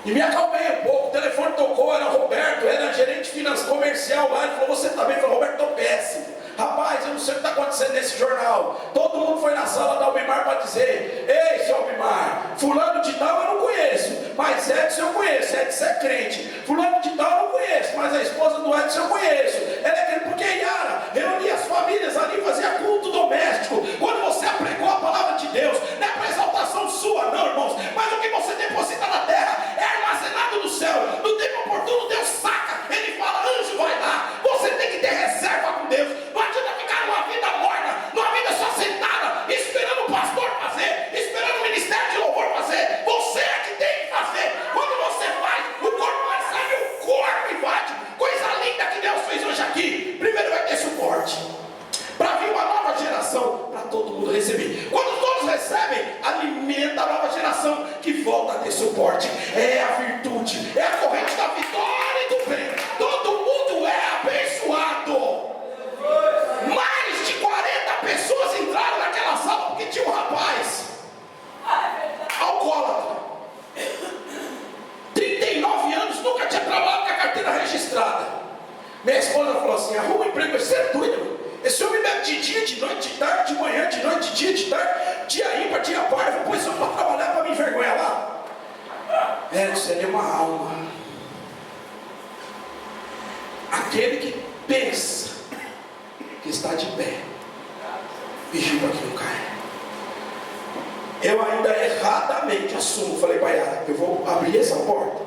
E me acalmei um pouco. O telefone tocou, era o Roberto, era gerente financeiro comercial lá. Ele falou: você está bem? Eu falei: Roberto, estou péssimo. Rapaz, eu não sei o que está acontecendo nesse jornal. Todo mundo foi na sala da Albimar para dizer: ei, seu Albimar, fulano de tal eu não conheço, mas Edson eu conheço. Edson é crente. Fulano de tal eu não conheço, mas a esposa do Edson eu conheço. Ela é crente. Porque Yara reunia as famílias ali, fazia culto doméstico. Quando você apregou a palavra de Deus, não é para exaltação sua não, irmãos, mas o que você deposita na terra é armazenado no céu. No tempo oportuno Deus saca, Ele fala: anjo, vai lá. Você tem que ter reserva com Deus. Não adianta ficar numa vida morna, numa vida só sentada, esperando o pastor fazer, esperando o ministério de louvor fazer. Você é que tem que fazer. Quando você faz, o corpo recebe o corpo invade. Coisa linda que Deus fez hoje aqui. Primeiro vai ter suporte, para vir uma nova geração, para todo mundo receber. Quando todos recebem, alimenta a nova geração que volta a ter suporte. É a virtude, é a corrente da vitória e do bem. Todo mundo é abençoado. Mais de 40 pessoas entraram naquela sala porque tinha um rapaz alcoólatra, 39 anos, nunca tinha trabalhado com a carteira registrada. Minha esposa falou assim: arruma um emprego. Você é doido? Esse homem bebe de dia, de noite, de tarde, de manhã, de noite, de dia, de tarde, dia ímpar, dia par. Eu falei: põe só para trabalhar, para me envergonhar lá. Edson, ele é uma alma. Aquele que pensa que está de pé, vigia para que não caia. Eu ainda erradamente assumo, falei para Yara: eu vou abrir essa porta.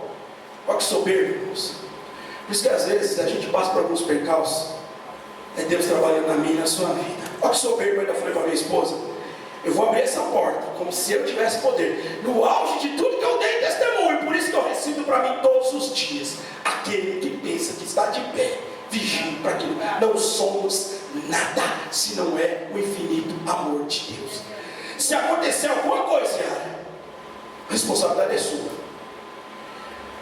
Olha que soberbo, irmãos. Por isso que às vezes a gente passa por alguns percalços, é Deus trabalhando na minha e na sua vida. Olha que soberbo. Eu ainda falei para minha esposa: eu vou abrir essa porta como se eu tivesse poder, no auge de tudo que eu dei testemunho. Por isso que eu recito para mim todos os dias: aquele que pensa que está de pé, vigie para que não somos nada, se não é o infinito amor de Deus. Se acontecer alguma coisa, a responsabilidade é sua.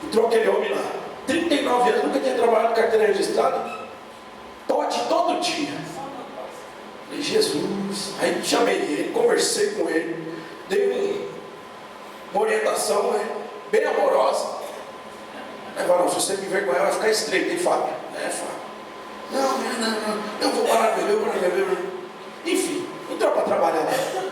Entrou aquele homem lá, 39 anos, nunca tinha trabalhado com carteira registrada, tote todo dia. Falei: Jesus. Aí chamei ele, conversei com ele, dei uma orientação, né, bem amorosa. Aí falou: se você me envergonhar, vai ficar estreito, hein, Fábio? Fábio. Não, eu vou parar de beber, Enfim, entrou para trabalhar lá.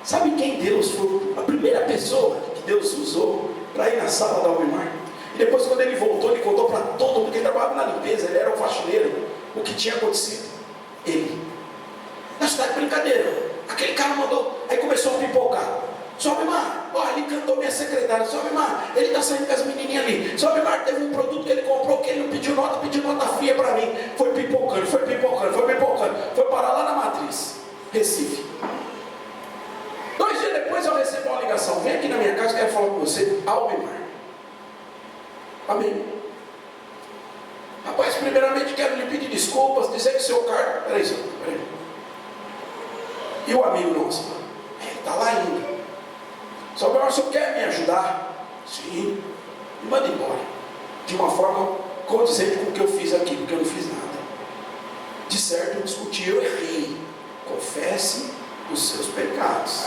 Sabe quem Deus foi? A primeira pessoa que Deus usou para ir na sala da Albimar. E depois, quando ele voltou, ele contou para todo mundo que ele trabalhava na limpeza, ele era o faxineiro, o que tinha acontecido. Ele. Nós está de brincadeira. Aquele cara mandou, aí começou a pipocar. Só Albimar, olha, ele cantou minha secretária. Só Albimar, ele está saindo com as menininhas ali. Só Albimar, teve um produto que ele comprou que ele não pediu nota fria para mim. Foi pipocando. Foi parar lá na Matriz, Recife. 2 dias depois eu recebo uma ligação: vem aqui na minha casa, quero falar com você, Albimar. Amém. Rapaz, primeiramente quero lhe pedir desculpas, dizer que o seu cargo... Peraí. E o amigo nosso? Ele está lá ainda. Só que o senhor quer me ajudar? Sim. Me manda embora. De uma forma condizente com o que eu fiz aqui, porque eu não fiz nada. De certo eu discuti, eu errei. Confesse os seus pecados.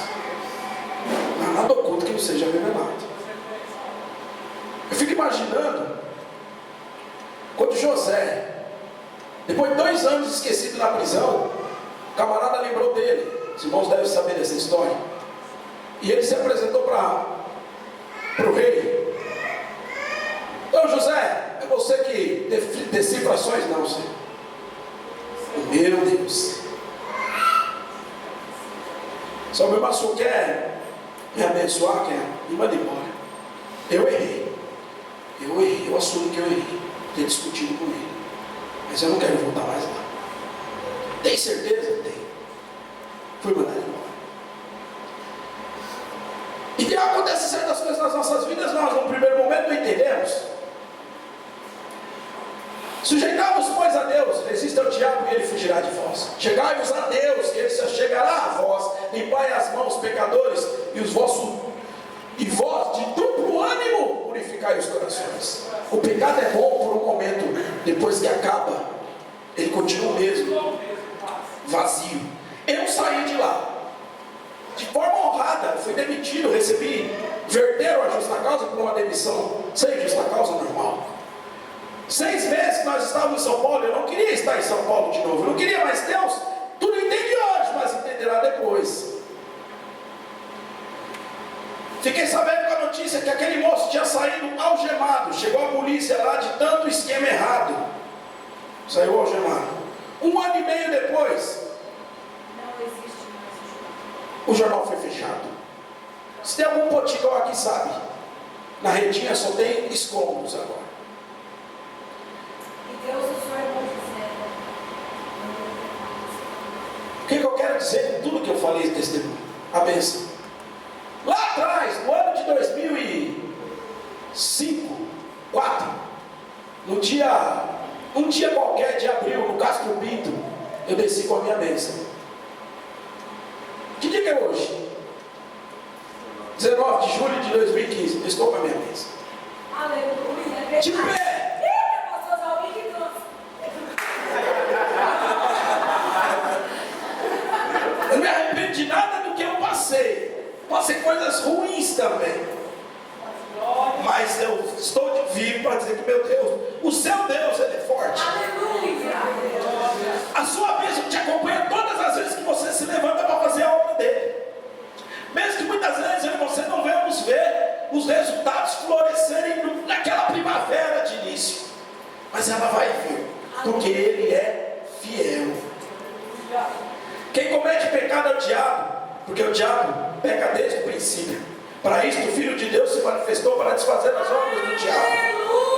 Não há nada oculto que não seja revelado. Eu fico imaginando quando José, depois de 2 anos esquecido na prisão, o camarada lembrou dele. Os irmãos devem saber dessa história. E ele se apresentou para o rei. Então, José, é você que decifra sonhos? Não, Senhor. Meu Deus. Só meu pastor quer me abençoar, quer me mandar embora. Eu errei, eu assumo que eu errei, ter discutido com ele, mas eu não quero voltar mais lá. Tem certeza? Tem. Fui mandado embora. E que acontece certas coisas nas nossas vidas, nós no primeiro momento não entendemos. Sujeitai-vos, pois, a Deus, resista ao diabo e ele fugirá de vós. Chegai-vos a Deus e ele se chegará a vós. Limpai as mãos, pecadores, e vós de duplo ânimo purificai os corações. O pecado é bom por um momento, depois que acaba, ele continua o mesmo, vazio. Eu saí de lá de forma honrada. porrada, fui demitido, recebi, verteram a justa causa por uma demissão, sem justa causa normal. 6 meses que nós estávamos em São Paulo, eu não queria estar em São Paulo de novo, eu não queria mais. Deus, tu não entende hoje, mas entenderá depois. Fiquei sabendo com a notícia que aquele moço tinha saído algemado, chegou a polícia lá de tanto esquema errado, saiu algemado. 1 ano e meio depois, Não existe mais o jornal foi fechado. Se tem algum potigão aqui, sabe, na redinha só tem escombros agora. E Deus, o Senhor é bom dizendo. O que eu quero dizer com tudo que eu falei de testemunho? A bênção. Lá atrás, no ano de 2005, 2004, um dia qualquer de abril, no Castro Pinto, eu desci com a minha bênção. Que dia que é hoje? 19 de julho de 2015, eu estou com a minha bênção. Aleluia. De pé! Eita, pastor Zalmir que trouxe. Eu não me arrependo de nada do que eu passei. Passei coisas ruins também. Mas eu estou vivo para dizer que, meu Deus, o seu Deus, Ele é forte. Aleluia. A sua bênção te acompanha todas as vezes que você se levanta para fazer a obra dele. Mesmo que muitas vezes eu e você não vamos ver os resultados florescerem naquela primavera de início. Mas ela vai vir, porque Ele é fiel. Quem comete pecado é o diabo, porque o diabo peca desde o princípio. Para isso o Filho de Deus se manifestou para desfazer as obras do diabo.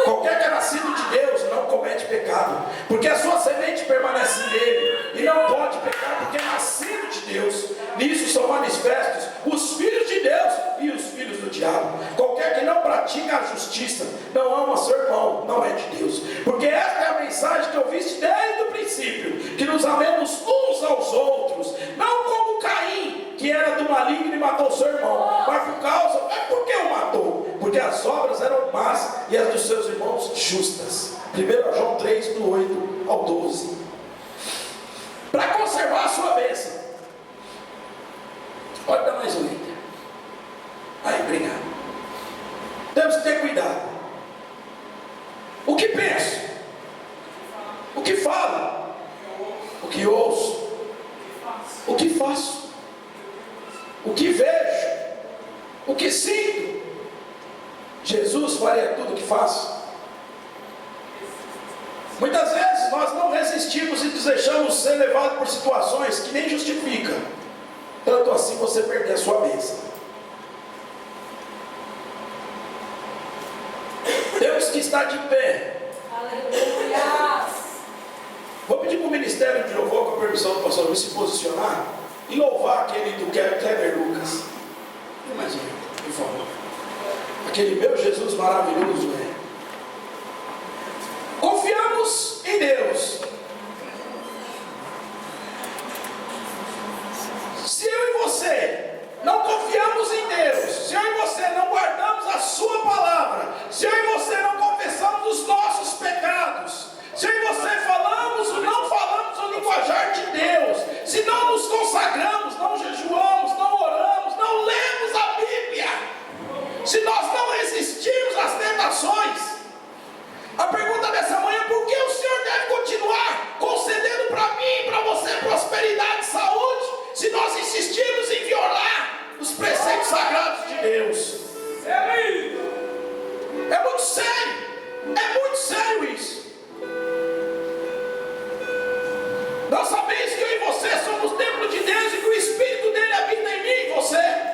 Qualquer que é nascido de Deus não comete pecado, porque a sua semente permanece nele, e não pode pecar, porque é nascido de Deus. Nisso são manifestos os filhos de Deus e os filhos do diabo. Qualquer que não pratica a justiça, não ama seu irmão, não é de Deus. Porque esta é a mensagem que ouviste desde o princípio, que nos amemos uns aos outros, não como Caim, que era do maligno e matou seu irmão, mas por que o matou? Porque as obras eram más e as dos seus irmãos justas. 1 João 3, do 8 ao 12. Para conservar a sua bênção, olha para mais um líder. Aí, obrigado. Temos que ter cuidado. O que penso? O que falo? O que ouço? O que faço? O que vejo? O que sinto? Jesus faria tudo o que faço. Muitas vezes nós não resistimos e desejamos ser levados por situações que nem justificam. Tanto assim você perder a sua bênção. Temos que estar de pé. Aleluia. Vou pedir para o Ministério de Louvor, com a permissão do pastor Luiz, se posicionar e louvar aquele do Kleber Lucas. E mais um, por favor. Aquele meu Jesus maravilhoso é. Confiamos em Deus. Se eu e você não confiamos em Deus, se eu e você não guardamos a sua palavra, se eu e você não confessamos os nossos pecados, se eu e você falamos ou não falamos o linguajar de Deus, se não nos consagramos, não jejuamos, não oramos, não lemos a Bíblia, se nós não resistimos às tentações, a pergunta dessa manhã é: por que o Senhor deve continuar concedendo para mim e para você prosperidade e saúde, se nós insistimos em violar os preceitos sagrados de Deus? É muito sério isso. Nós sabemos que eu e você somos templo de Deus e que o Espírito dele habita em mim e em você.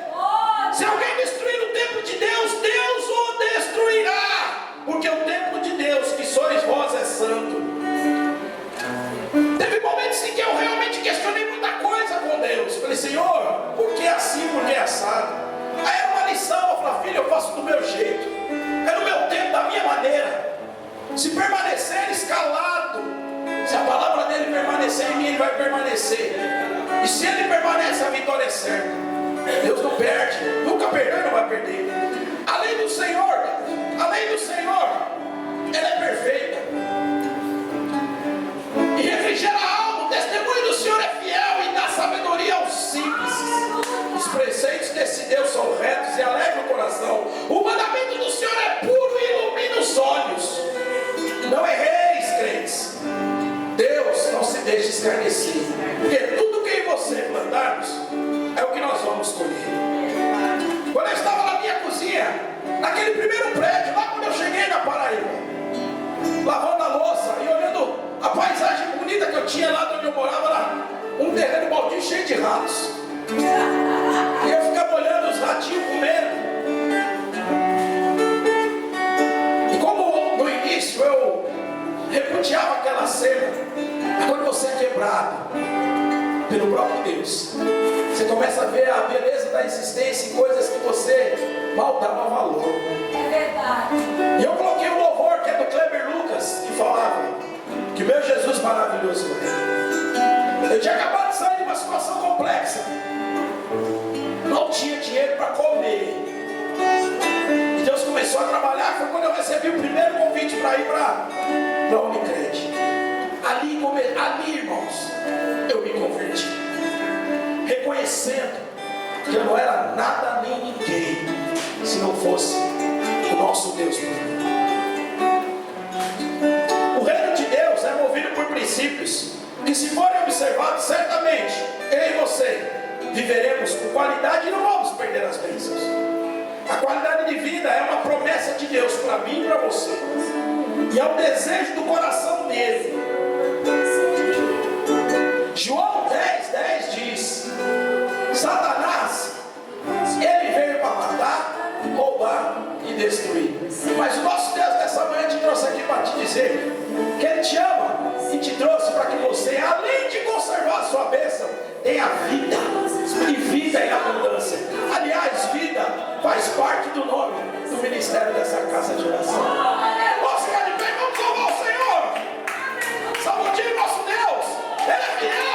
Se alguém destruir o templo de Deus, Deus o destruirá, porque o templo de Deus, que sois vós, é santo. Teve momentos em que eu realmente questionei muita coisa com Deus. Falei: Senhor, por que assim, por que assado? Aí era uma lição. Eu falei: filho, eu faço do meu jeito, é no meu tempo, da minha maneira. Se permanecer escalado, se a palavra dele permanecer em mim, ele vai permanecer. E se ele permanece, a vitória é certa. Deus não perde, nunca perdeu e não vai perder. Além do Senhor, Ele é perfeita. E refrigera a alma. O testemunho do Senhor é fiel e dá sabedoria aos simples. Os preceitos desse cheio de ratos. E eu ficava olhando os ratinhos comendo. E como no início eu repudiava aquela cena, quando você é quebrado pelo próprio Deus, você começa a ver a beleza da existência em coisas que você mal dava valor. É verdade. E eu coloquei um louvor que é do Kleber Lucas, que falava que meu Jesus maravilhoso é. Eu tinha acabado de sair de uma situação complexa, não tinha dinheiro para comer, e Deus começou a trabalhar. Foi quando eu recebi o primeiro convite para ir para a Unicred. Ali, irmãos, eu me converti, reconhecendo que eu não era nada nem ninguém se não fosse o nosso Deus por mim. O reino de Deus é movido por princípios que, se forem observados, certamente eu e você viveremos com qualidade e não vamos perder as bênçãos. A qualidade de vida é uma promessa de Deus para mim e para você, e é o desejo do coração dele. João 10:10 diz: Satanás, ele veio para matar, roubar e destruir. Mas o nosso Deus nessa manhã te trouxe aqui para te dizer que Ele te ama e te trouxe para que você, além de conservar a sua bênção, tenha vida, e vida em abundância. Aliás, vida faz parte do nome do ministério dessa casa de oração. Vamos ficar de pé, vamos louvar o Senhor. Saúde nosso Deus, Ele é fiel.